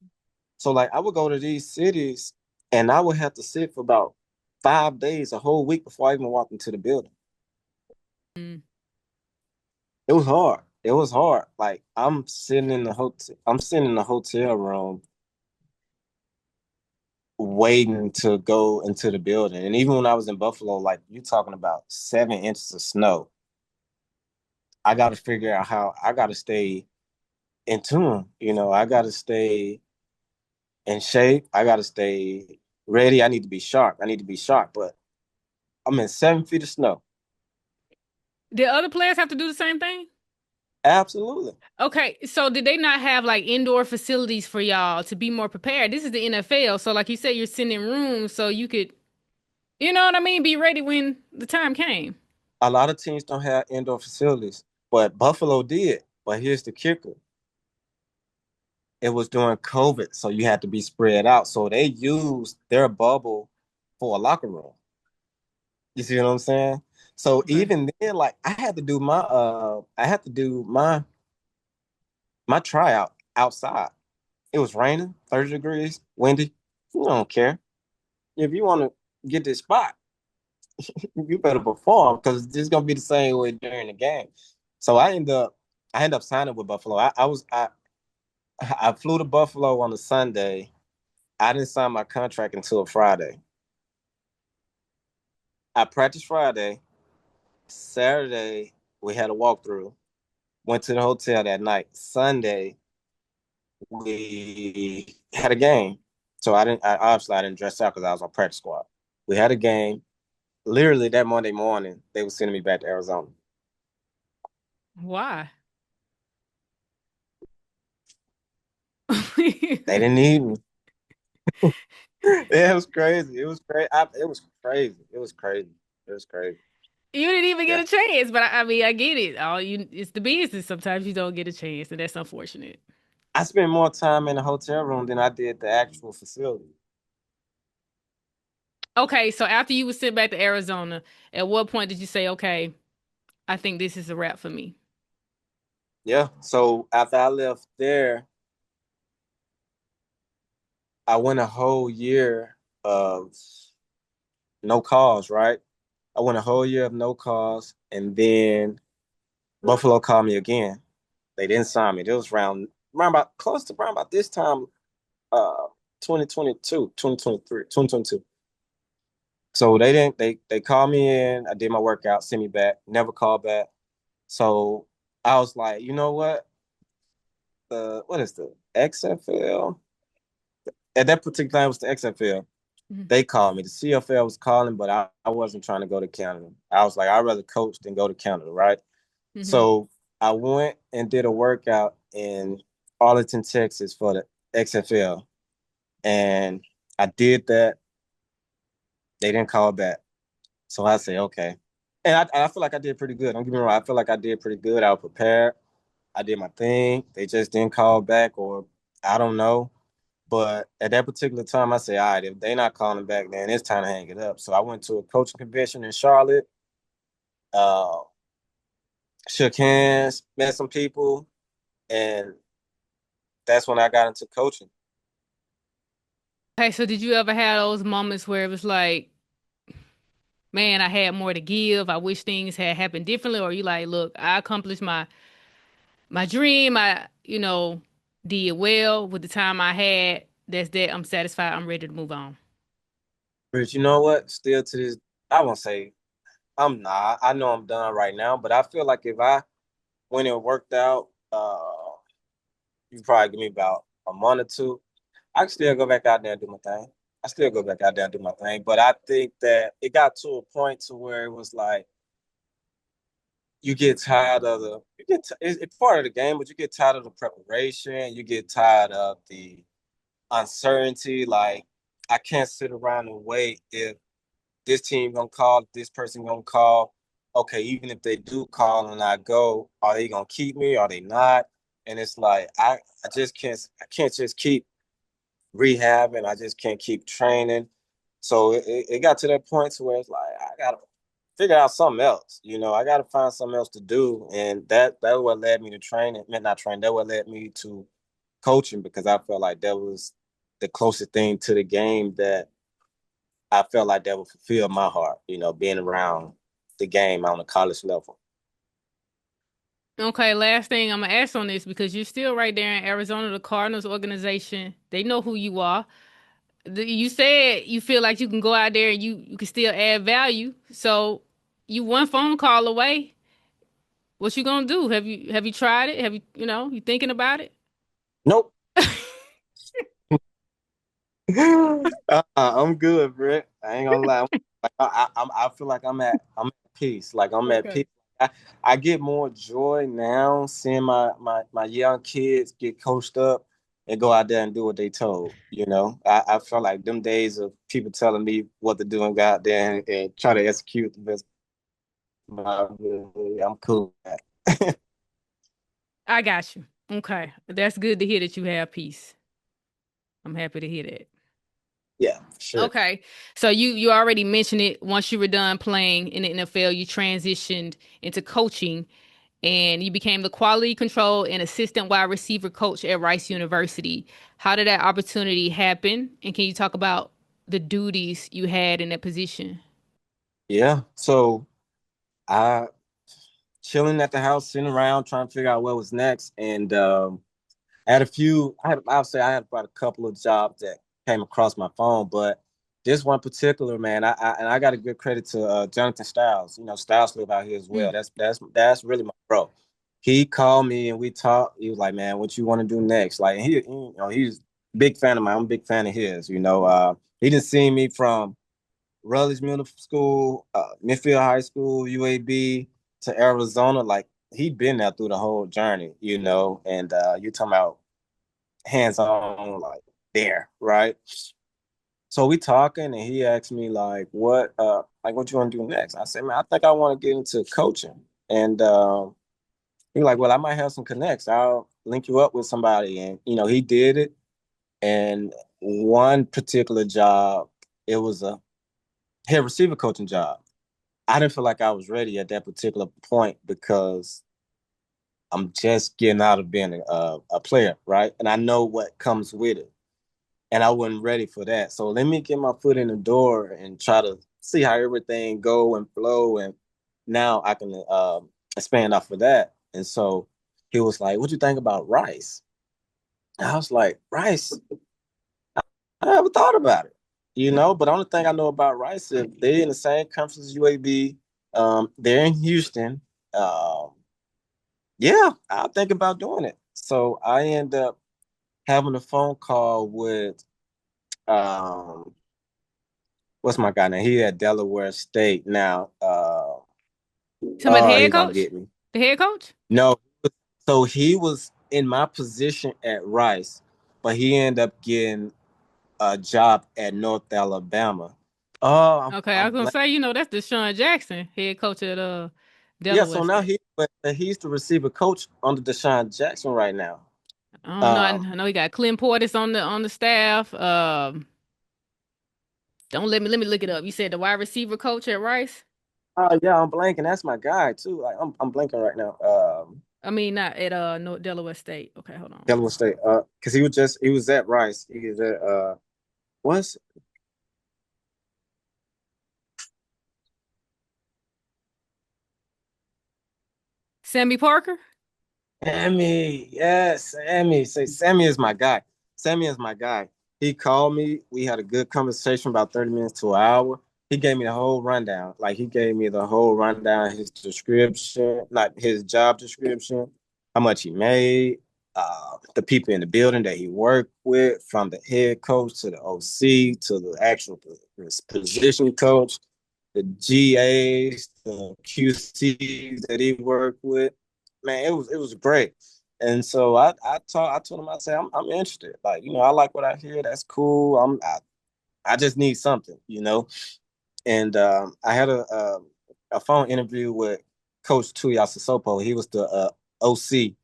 So, like, I would go to these cities and I would have to sit for about 5 days, a whole week before I even walked into the building. Mm. It was hard. It was hard. Like, I'm sitting in the hotel room waiting to go into the building. And even when I was in Buffalo, like, you're talking about 7 inches of snow. I got to figure out how I got to stay in tune. I got to stay in shape. I got to stay ready. I need to be sharp. I need to be sharp. But I'm in 7 feet of snow. Did other players have to do the same thing? Absolutely. Okay, so did they not have like indoor facilities for y'all to be more prepared? This is the NFL, so like you said, you're sitting in rooms so you could, you know what I mean, be ready when the time came. A lot of teams don't have indoor facilities, but Buffalo did. But here's the kicker. It was during COVID, so you had to be spread out. So they used their bubble for a locker room. You see what I'm saying? So Okay. even then, like I had to do my tryout outside. It was raining, 30 degrees, windy. You don't care. If you want to get this spot, you better perform because it's gonna be the same way during the game. So I ended up I ended up signing with Buffalo. I flew to Buffalo on a Sunday. I didn't sign my contract until Friday. I practiced Friday. Saturday we had a walkthrough. Went to the hotel that night. Sunday we had a game. So obviously I didn't dress out because I was on practice squad. We had a game. Literally that Monday morning, they were sending me back to Arizona. Why? They didn't need me. Yeah, it was crazy. It was crazy. It was crazy. It was crazy. It was crazy. You didn't even get Yeah. a chance, but I mean, I get it. It's the business. Sometimes you don't get a chance, and that's unfortunate. I spent more time in the hotel room than I did the actual facility. Okay, so after you were sent back to Arizona, at what point did you say, okay, I think this is a wrap for me? Yeah. So after I left there, I went a whole year of no calls, right? I went a whole year of no calls, and then Buffalo called me again. They didn't sign me. It was around about close to around about this time, uh 2022, 2023, 2022. So they called me in. I did my workout, sent me back, never called back. So I was like, you know what? What is the XFL? At that particular time, it was the XFL. Mhm. They called me. The CFL was calling, but I wasn't trying to go to Canada. I was like, I'd rather coach than go to Canada, right? Mhm. So I went and did a workout in Arlington, Texas for the XFL. And I did that. They didn't call back. So I say, okay. And I feel like I did pretty good. Don't get me wrong. I feel like I did pretty good. I was prepared. I did my thing. They just didn't call back, or I don't know. But at that particular time, I said, all right, if they're not calling back, then it's time to hang it up. So I went to a coaching convention in Charlotte, uh, shook hands, met some people, and that's when I got into coaching. Okay, so did you ever have those moments where it was like, man, I had more to give. I wish things had happened differently, or you like, look, I accomplished my dream. I did well with the time I had. That's that. I'm satisfied. I'm ready to move on. But you know what? Still to this, I won't say I'm not. I know I'm done right now, but I feel like if I went and worked out, you probably give me about a month or two. I can still go back out there and do my thing. I still go back out there and do my thing. But I think that it got to a point to where it was like you get tired of it's part of the game, but you get tired of the preparation. You get tired of the uncertainty. Like I can't sit around and wait if this team gonna call, this person gonna call. Okay, even if they do call and I go, are they gonna keep me? Are they not? And it's like I can't just keep rehabbing. I just can't keep training. So it got to that point to where it's like I gotta figure out something else. I gotta find something else to do, and that what led me to training. Meant not training. That what led me to coaching because I felt like that was the closest thing to the game that I felt like that would fulfill my heart. Being around the game on a college level. Okay, last thing I'm gonna ask on this because you're still right there in Arizona, the Cardinals organization. They know who you are. You said you feel like you can go out there and you can still add value. So you one phone call away. What you gonna do? Have you tried it? You thinking about it? Nope. I'm good, Britt. I ain't gonna lie. I feel like I'm at peace. Like I'm at Okay. peace. I get more joy now seeing my young kids get coached up and go out there and do what they told. I feel like them days of people telling me what to do and go out there and try to execute the best of my ability. I'm cool with that. I got you. Okay. That's good to hear that you have peace. I'm happy to hear that. Yeah, sure. Okay. So you already mentioned it. Once you were done playing in the NFL, you transitioned into coaching and you became the quality control and assistant wide receiver coach at Rice University. How did that opportunity happen? And can you talk about the duties you had in that position? Yeah. So I chilling at the house, sitting around trying to figure out what was next. And I had a few. I'll say I had about a couple of jobs that came across my phone, but this one particular man, I got to give credit to Jonathan Styles. You know, Styles live out here as well. Mm. That's really my bro. He called me and we talked. He was like, "Man, what you want to do next?" Like he's a big fan of mine. I'm a big fan of his. He didn't see me from Rutledge Middle School, Midfield High School, UAB to Arizona. Like he'd been there through the whole journey, and you're talking about hands on, like there, right? So we talking, and he asked me what you want to do next? I said, man, I think I want to get into coaching, and he like, well, I might have some connects. I'll link you up with somebody, and he did it. And one particular job, it was a head receiver coaching job. I didn't feel like I was ready at that particular point because I'm just getting out of being a player, right? And I know what comes with it. And I wasn't ready for that. So let me get my foot in the door and try to see how everything go and flow. And now I can expand off of that. And so he was like, what you think about Rice? And I was like, Rice? I never thought about it, but the only thing I know about Rice is they're in the same conference as UAB. They're in Houston. Um, yeah, I'll think about doing it. So I end up having a phone call with um, what's my guy name? He at Delaware State now. Talking about the He head gonna coach? get me. The head coach? No, so he was in my position at Rice, but he ended up getting a job at North Alabama. Oh, Okay, I I'm was gonna blank. say, that's Deshaun Jackson, head coach at Yeah, Delaware so now State. he's the receiver coach under Deshaun Jackson right now. I don't know. I Um, know he got Clint Portis on the staff. Don't let me look it up. You said the wide receiver coach at Rice? yeah, I'm blanking. That's my guy too. Like I'm blanking right now. I mean, not at no, Delaware State. Okay, hold on. Delaware State. Because he was at Rice. He was at what's Sammy Parker? Sammy? Yes, Sammy. Say Sammy is my guy. Sammy is my guy. He called me. We had a good conversation, about 30 minutes to an hour. He gave me the whole rundown. Like he gave me the whole rundown, his description, like his job description, how much he made, the people in the building that he worked with, from the head coach to the OC to the actual position coach, the GAs, the QCs that he worked with. Man, it was great. And so I told him, I said, I'm interested. Like, I like what I hear. That's cool. I just need something. And I had a phone interview with Coach Tuiasa Sopo. He was the OC.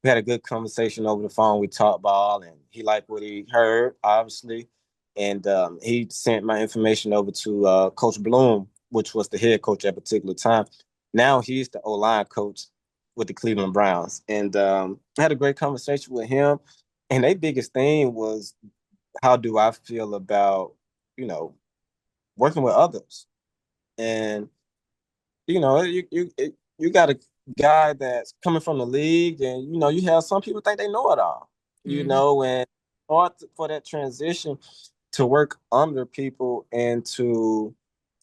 We had a good conversation over the phone. We talked ball, and he liked what he heard, obviously. And he sent my information over to Coach Bloom, which was the head coach at a particular time. Now he's the O-line coach with the Cleveland Browns. And I had a great conversation with him. And their biggest thing was, how do I feel about, you know, working with others? And you got a guy that's coming from the league, and you have some people think they know it all, Hmm. and hard for that transition to work under people and to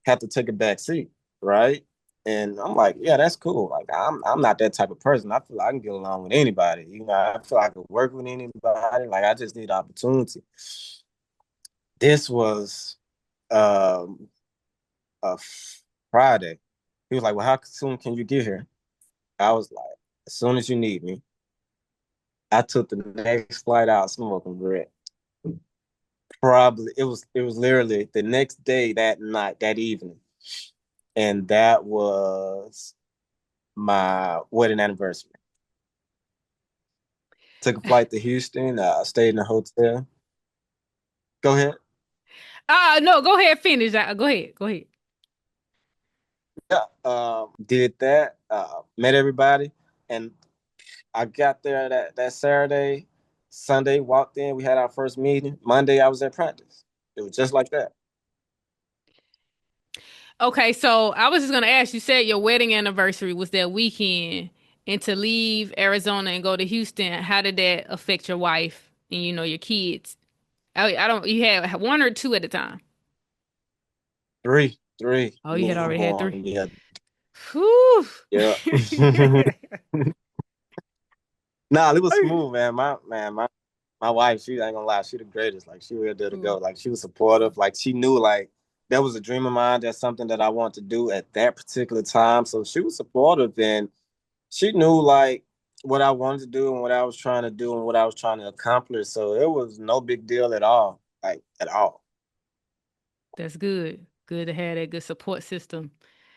have to take a back seat, right? And I'm like, yeah, that's cool. Like I'm not that type of person. I feel like I can get along with anybody. I feel like I can work with anybody. Like I just need opportunity. This was um a Friday. He was like, well, how soon can you get here? I was like, as soon as you need me. I took the next flight out smoking bread. Probably it was literally the next day, that night, that evening. And that was my wedding anniversary. Took a flight to Houston, stayed in a hotel. Go ahead. No, go ahead, finish. Go ahead, go ahead. Yeah. Did that, met everybody, and I got there that Saturday. Sunday, walked in, we had our first meeting. Monday, I was at practice. It was just like that. Okay, so I was just gonna ask, you said your wedding anniversary was that weekend, and to leave Arizona and go to Houston, how did that affect your wife and your kids? I don't, you had one or two at the time? Three. Oh, you had already had Newborn. three. Yeah, Whew. yeah. Nah, it was smooth, man. My wife, she ain't gonna lie, she the greatest. Like she really did to go. Cool. Like she was supportive. Like she knew like that was a dream of mine. That's something that I want to do at that particular time. So she was supportive and she knew like what I wanted to do and what I was trying to do and what I was trying to accomplish. So it was no big deal at all. Like at all. That's good. Good to have that good support system.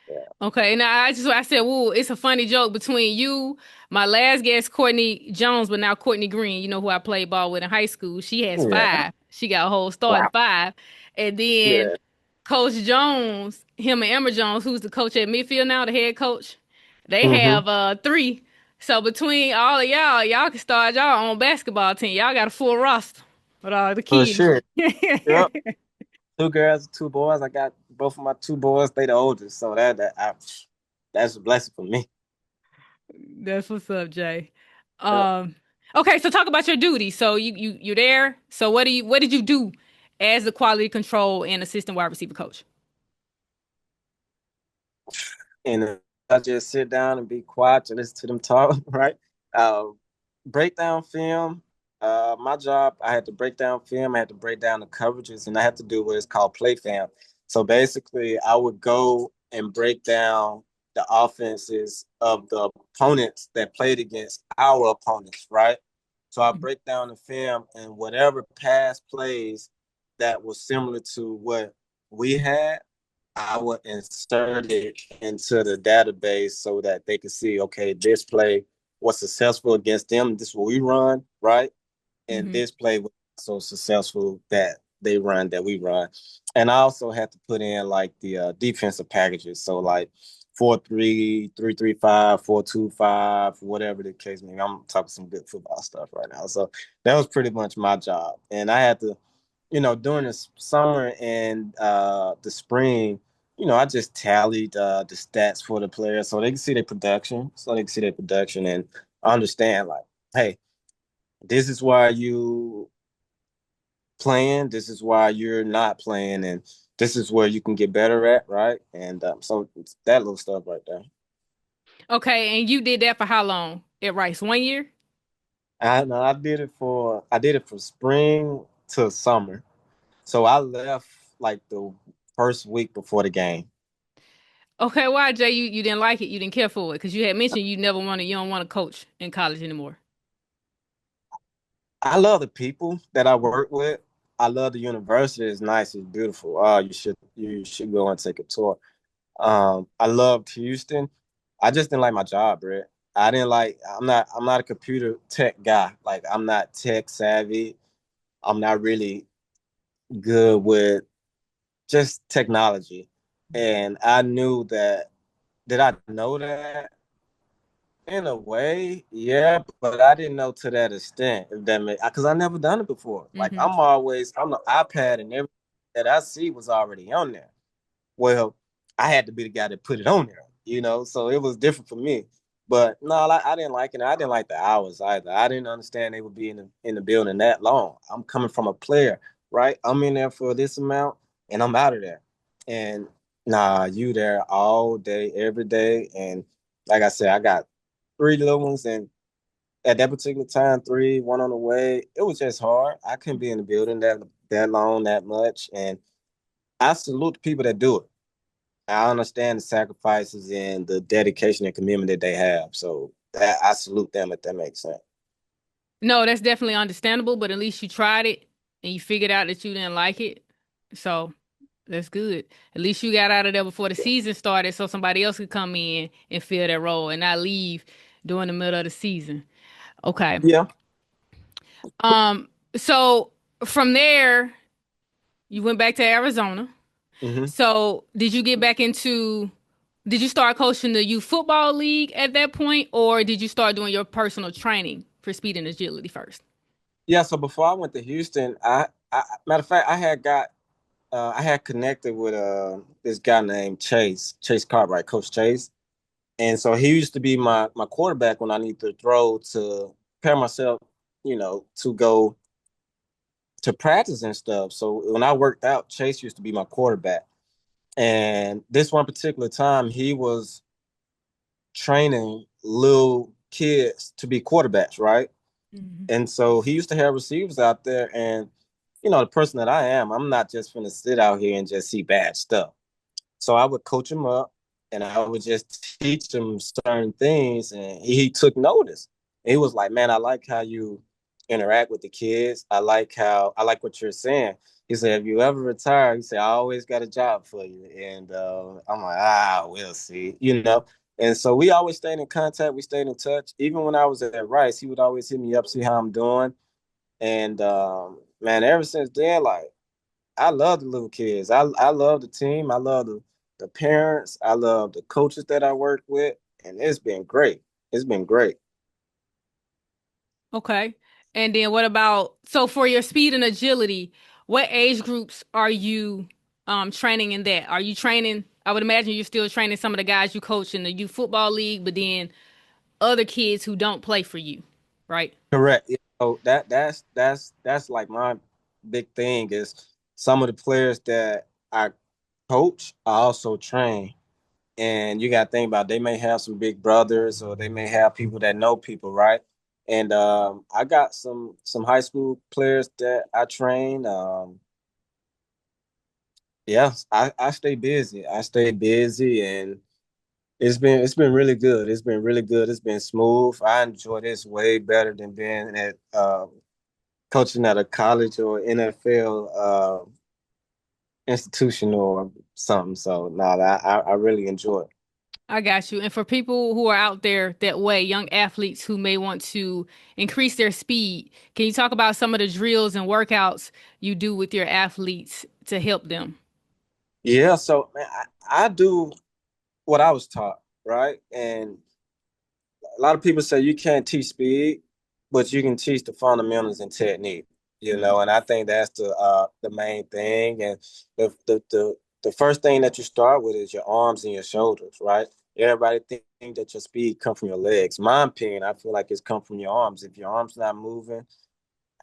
Yeah. Okay, now I said, "Whoa!" It's a funny joke between you, my last guest, Courtney Jones, but now Courtney Green. You know who I played ball with in high school. She has Yeah. five. She got a whole starting Wow. five, and then Yeah. Coach Jones, him and Emma Jones, who's the coach at Midfield now, the head coach, they Mm-hmm. have three. So between all of y'all can start y'all own basketball team. Y'all got a full roster with all the For kids. sure. Yep. Two girls, two boys. I got both of my two boys. They the oldest, so that's a blessing for me. That's what's up, Jay. Yep. Um, okay, so talk about your duty. So you're there. So what did you do as the quality control and assistant wide receiver coach? And I just sit down and be quiet to listen to them talk, right? Uh, break down film. My job, I had to break down film. I had to break down the coverages, and I had to do what is called play film. So basically, I would go and break down the offenses of the opponents that played against our opponents, right? So I break down the film and whatever pass plays that was similar to what we had, I would insert it into the database so that they could see, okay, this play was successful against them. This is what we run, right? And Mm-hmm. this play was so successful that they run that we run. And I also had to put in like the defensive packages. So like 4-3, 3-3-5, 4-2-5, whatever the case may be. I'm talking some good football stuff right now. So that was pretty much my job. And I had to during the summer and the spring, I just tallied the stats for the players so they can see their production, and understand like, hey, this is why you playing, this is why you're not playing, and this is where you can get better at, right? And so it's that little stuff right there. Okay, and you did that for how long at Rice? 1 year? I did it for spring to summer. So I left like the first week before the game. Okay, why, Jay? You didn't like it? You didn't care for it because you had mentioned you don't want to coach in college anymore. I love the people that I work with. I love the university. It's nice. It's beautiful. You should go and take a tour. I loved Houston. I just didn't like my job, Brett. I didn't like. I'm not a computer tech guy. Like I'm not tech savvy. I'm not really good with just technology. And I knew that. Did I know that? In a way, yeah, but I didn't know to that extent. If that makes, because I never done it before. Like Mm-hmm. I'm always on the iPad and everything that I see was already on there. Well, I had to be the guy that put it on there. So it was different for me. But no, I didn't like it. I didn't like the hours either. I didn't understand they would be in the building that long. I'm coming from a player, right? I'm in there for this amount and I'm out of there. And nah, you there all day, every day. And like I said, I got three little ones, and at that particular time, three, one on the way. It was just hard. I couldn't be in the building that long, that much, and I salute the people that do it. I understand the sacrifices and the dedication and commitment that they have. So I salute them if that makes sense. No, that's definitely understandable, but at least you tried it and you figured out that you didn't like it. So that's good. At least you got out of there before the Yeah. season started so somebody else could come in and fill that role and not leave during the middle of the season. Okay. Yeah. So from there, you went back to Arizona. Hmm. So did you start coaching the youth football league at that point, or did you start doing your personal training for speed and agility first? Yeah. So before I went to Houston, I matter of fact, I had got I had connected with this guy named Chase Cartwright, Coach Chase, and so he used to be my quarterback when I need to throw to prepare myself, to go to practice and stuff. So when I worked out, Chase used to be my quarterback, and this one particular time he was training little kids to be quarterbacks, right? Mhm. And so he used to have receivers out there, and the person that I am, I'm not just gonna sit out here and just see bad stuff. So I would coach him up, and I would just teach him certain things, and he took notice. And he was like, "Man, I like how you interact with the kids. I like what you're saying." He said, "If you ever retire," he said, "I always got a job for you." And I'm like, we'll see, And so we always stayed in contact. We stayed in touch. Even when I was at Rice, he would always hit me up, see how I'm doing. And man, ever since then, like I love the little kids. I love the team. I love the parents. I love the coaches that I work with, and it's been great. It's been great. Okay. And then what about so for your speed and agility, what age groups are you training in that? Are you training? I would imagine you're still training some of the guys you coach in the youth football league, but then other kids who don't play for you, right? Correct. So that's like my big thing is some of the players that I coach, I also train. And you got to think about they may have some big brothers or they may have people that know people, right? And I got some high school players that I train. Yeah, I stay busy. I stay busy, and it's been really good. It's been really good. It's been smooth. I enjoy this way better than being at coaching at a college or NFL institution or something. So no, I really enjoy it. I got you. And for people who are out there that way, young athletes who may want to increase their speed, can you talk about some of the drills and workouts you do with your athletes to help them? Yeah, so man, I do what I was taught, right? And a lot of people say you can't teach speed, but you can teach the fundamentals and technique. And I think that's the main thing. And the first thing that you start with is your arms and your shoulders, right? Everybody think that your speed come from your legs. My opinion, I feel like it's come from your arms. If your arms not moving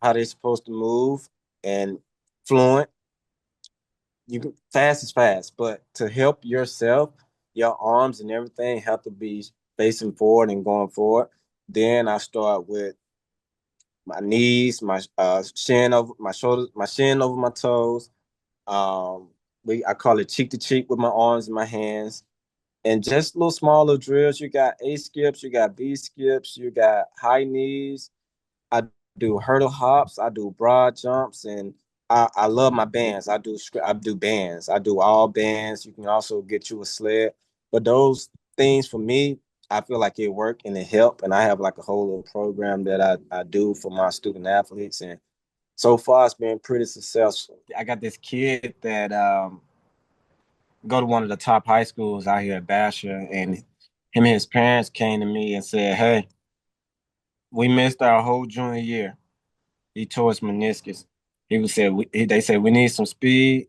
how they're supposed to move and fluent, you can fast is fast, but to help yourself, your arms and everything have to be facing forward and going forward. Then I start with my knees, my shin over my shoulders, my shin over my toes. Um, I call it cheek to cheek with my arms and my hands, and just little smaller drills. You got A skips, you got B skips, you got high knees. I do hurdle hops, I do broad jumps, and I love my bands. I do bands. I do all bands. You can also get you a sled, but those things for me, I feel like it work and it help. And I have like a whole little program that I do for my student athletes, and so far it's been pretty successful. I got this kid that go to one of the top high schools out here at Basher, and him and his parents came to me and said, "Hey, we missed our whole junior year. He tore his meniscus. They said we need some speed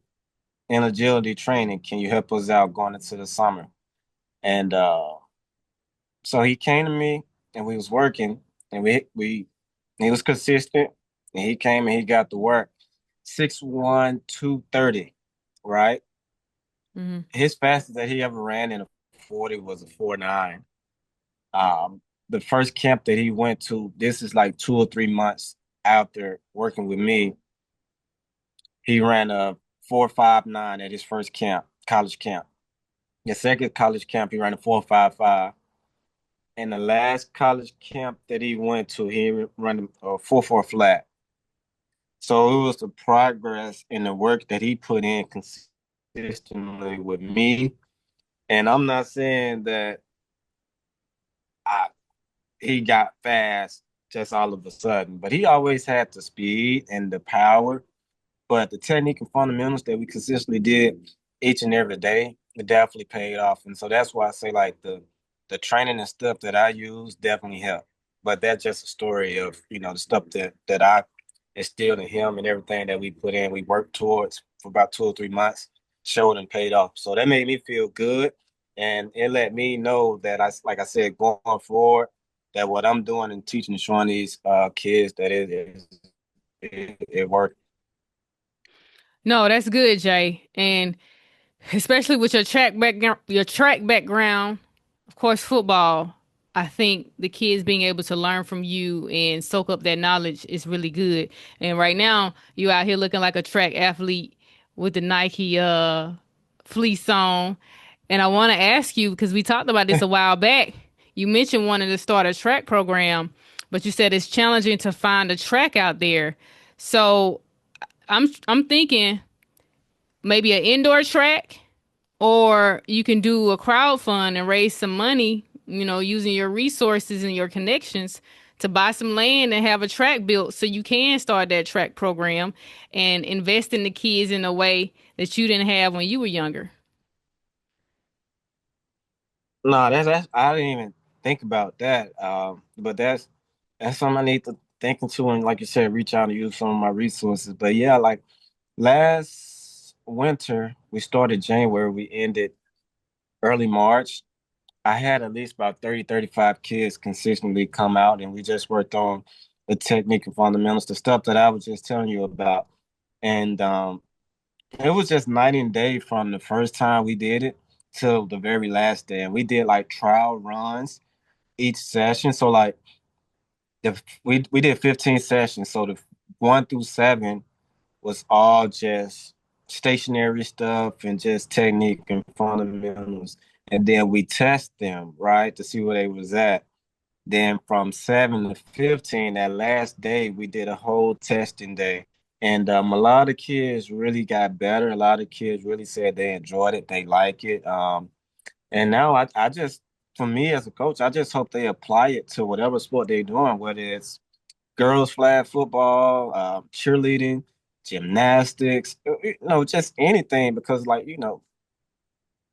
and agility training. Can you help us out going into the summer?" And so he came to me, and we was working, and we he was consistent, and he came and he got to work. 6'1", 230, right? Hmm. His fastest that he ever ran in a 40 was a 4.9. Um, the first camp that he went to, this is like 2 or 3 months after working with me. He ran a 4.59 at his first camp, college camp. The second college camp, he ran a 4.55. And the last college camp that he went to, he ran a 4.4 flat. So it was the progress and the work that he put in consistently with me. And I'm not saying that I, he got fast just all of a sudden, but he always had the speed and the power. But the technique and fundamentals that we consistently did each and every day, it definitely paid off. And so that's why I say like the training and stuff that I use definitely helped. But that's just a story of, the stuff that I instilled in him and everything that we put in, we worked towards for about 2 or 3 months, showed and paid off. So that made me feel good. And it let me know that like I said, going forward, that what I'm doing and teaching and showing these kids that it worked. No, that's good, Jay. And especially with your track background, of course, football. I think the kids being able to learn from you and soak up that knowledge is really good. And right now, you out here looking like a track athlete with the Nike fleece on. And I want to ask you because we talked about this a while back. You mentioned wanting to start a track program, but you said it's challenging to find a track out there. So I'm thinking maybe an indoor track, or you can do a crowd fund and raise some money, using your resources and your connections to buy some land and have a track built so you can start that track program and invest in the kids in a way that you didn't have when you were younger. No, that's I didn't even think about that. But that's something I need to think into and like you said, reach out and use some of my resources. But yeah, like last winter, we started January, we ended early March. I had at least about 30, 35 kids consistently come out and we just worked on the technique and fundamentals, the stuff that I was just telling you about. And it was just night and day from the first time we did it till the very last day. And we did like trial runs each session. So like we did 15 sessions. So the 1 through 7 was all just stationary stuff and just technique and fundamentals. And then we test them, right, to see where they was at. Then from 7 to 15, that last day, we did a whole testing day. And a lot of kids really got better. A lot of kids really said they enjoyed it, they like it. And now I just, for me as a coach, I just hope they apply it to whatever sport they're doing, whether it's girls flag football, cheerleading, gymnastics, just anything. Because like,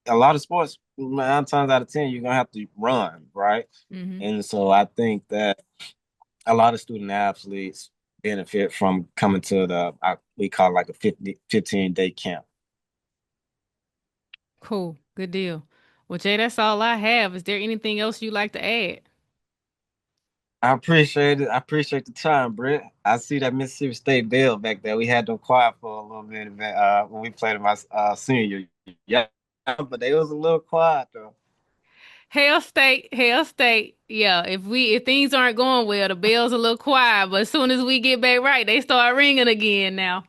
a lot of sports, 9 times out of 10, you're gonna have to run, right? Hmm. And so I think that a lot of student athletes benefit from coming to we call it like a 15-day camp. Cool. Good deal. Well, Jay, that's all I have. Is there anything else you'd like to add? I appreciate it. I appreciate the time, Britt. I see that Mississippi State Bill back there. We had them quiet for a little bit when we played in my senior year. Yeah, but they was a little quiet though. Hail State, Hail State. Yeah, if things aren't going well, the bell's a little quiet, but as soon as we get back right, they start ringing again now.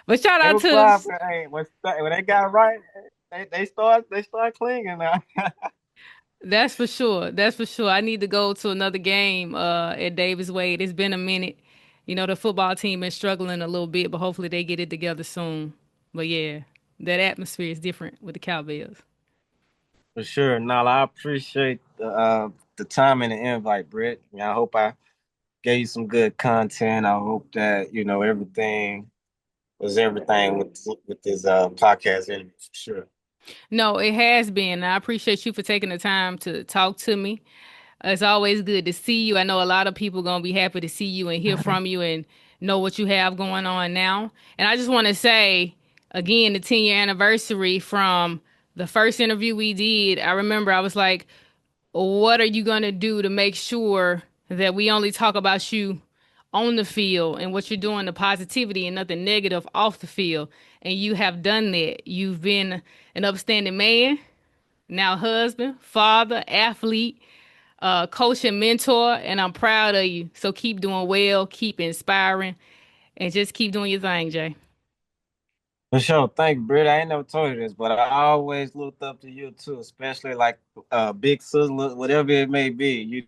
But shout They out were to quiet, but hey, when they got right, they start clinging now. that's for sure. That's for sure. I need to go to another game at Davis Wade. It's been a minute. The football team is struggling a little bit, but hopefully they get it together soon. But yeah, that atmosphere is different with the Cowbells. For sure. Now I appreciate the time and the invite, Britt. I hope I gave you some good content. I hope that everything was everything with this podcast interview for sure. No, it has been. I appreciate you for taking the time to talk to me. It's always good to see you. I know a lot of people gonna be happy to see you and hear from you and know what you have going on now. And I just want to say again, the 10-year anniversary from the first interview we did. I remember I was like, "What are you gonna do to make sure that we only talk about you on the field and what you're doing, the positivity and nothing negative off the field?" And you have done that. You've been an upstanding man, now husband, father, athlete, coach and mentor, and I'm proud of you. So keep doing well, keep inspiring, and just keep doing your thing, Jay. For sure. Thank you, Britt. I ain't never told you this, but I always looked up to you too, especially like big sister, whatever it may be.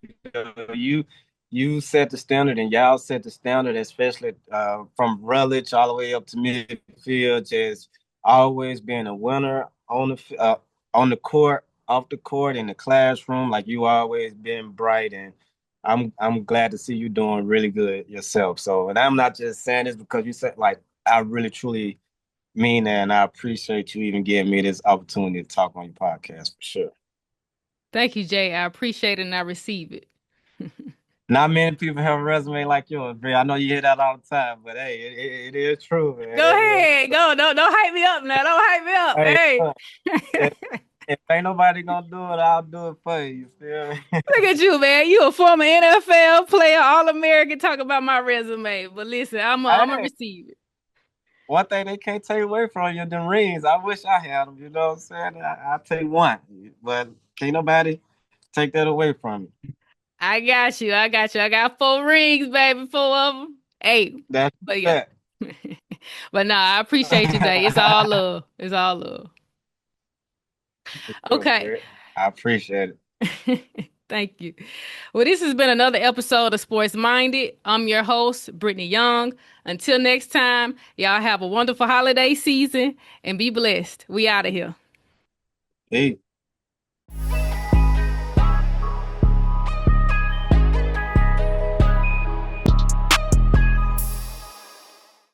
You set the standard and y'all set the standard, especially from Rutledge all the way up to midfield, just always being a winner on the court, off the court, in the classroom. Like you always been bright, and I'm glad to see you doing really good yourself. So, and I'm not just saying this because you said, like, I really truly mean that, and I appreciate you even giving me this opportunity to talk on your podcast for sure. Thank you, Jay. I appreciate it and I receive it. Not many people have a resume like yours, Bree. I know you hear that all the time, but hey, it is true, man. Go It is. ahead. Go. Don't hype me up now. Don't hype me up. Hey, Hey. look, if ain't nobody gonna do it, I'll do it for you. You feel me? Look at you, man. You a former NFL player, All-American, talk about my resume. But listen, I'm a Hey, receive it. one thing they can't take away from you, them rings. I wish I had them. You know what I'm saying? I'll take one, but can't nobody take that away from me. I got you. I got you. I got 4 rings, baby. 4 of them. Hey. That's But yeah. that. But nah, I appreciate you, Zay. It's all love. It's all love. Sure, Okay. Brett. I appreciate it. Thank you. Well, this has been another episode of Sports Minded. I'm your host, Brittany Young. Until next time, y'all have a wonderful holiday season and be blessed. We out of here. Hey.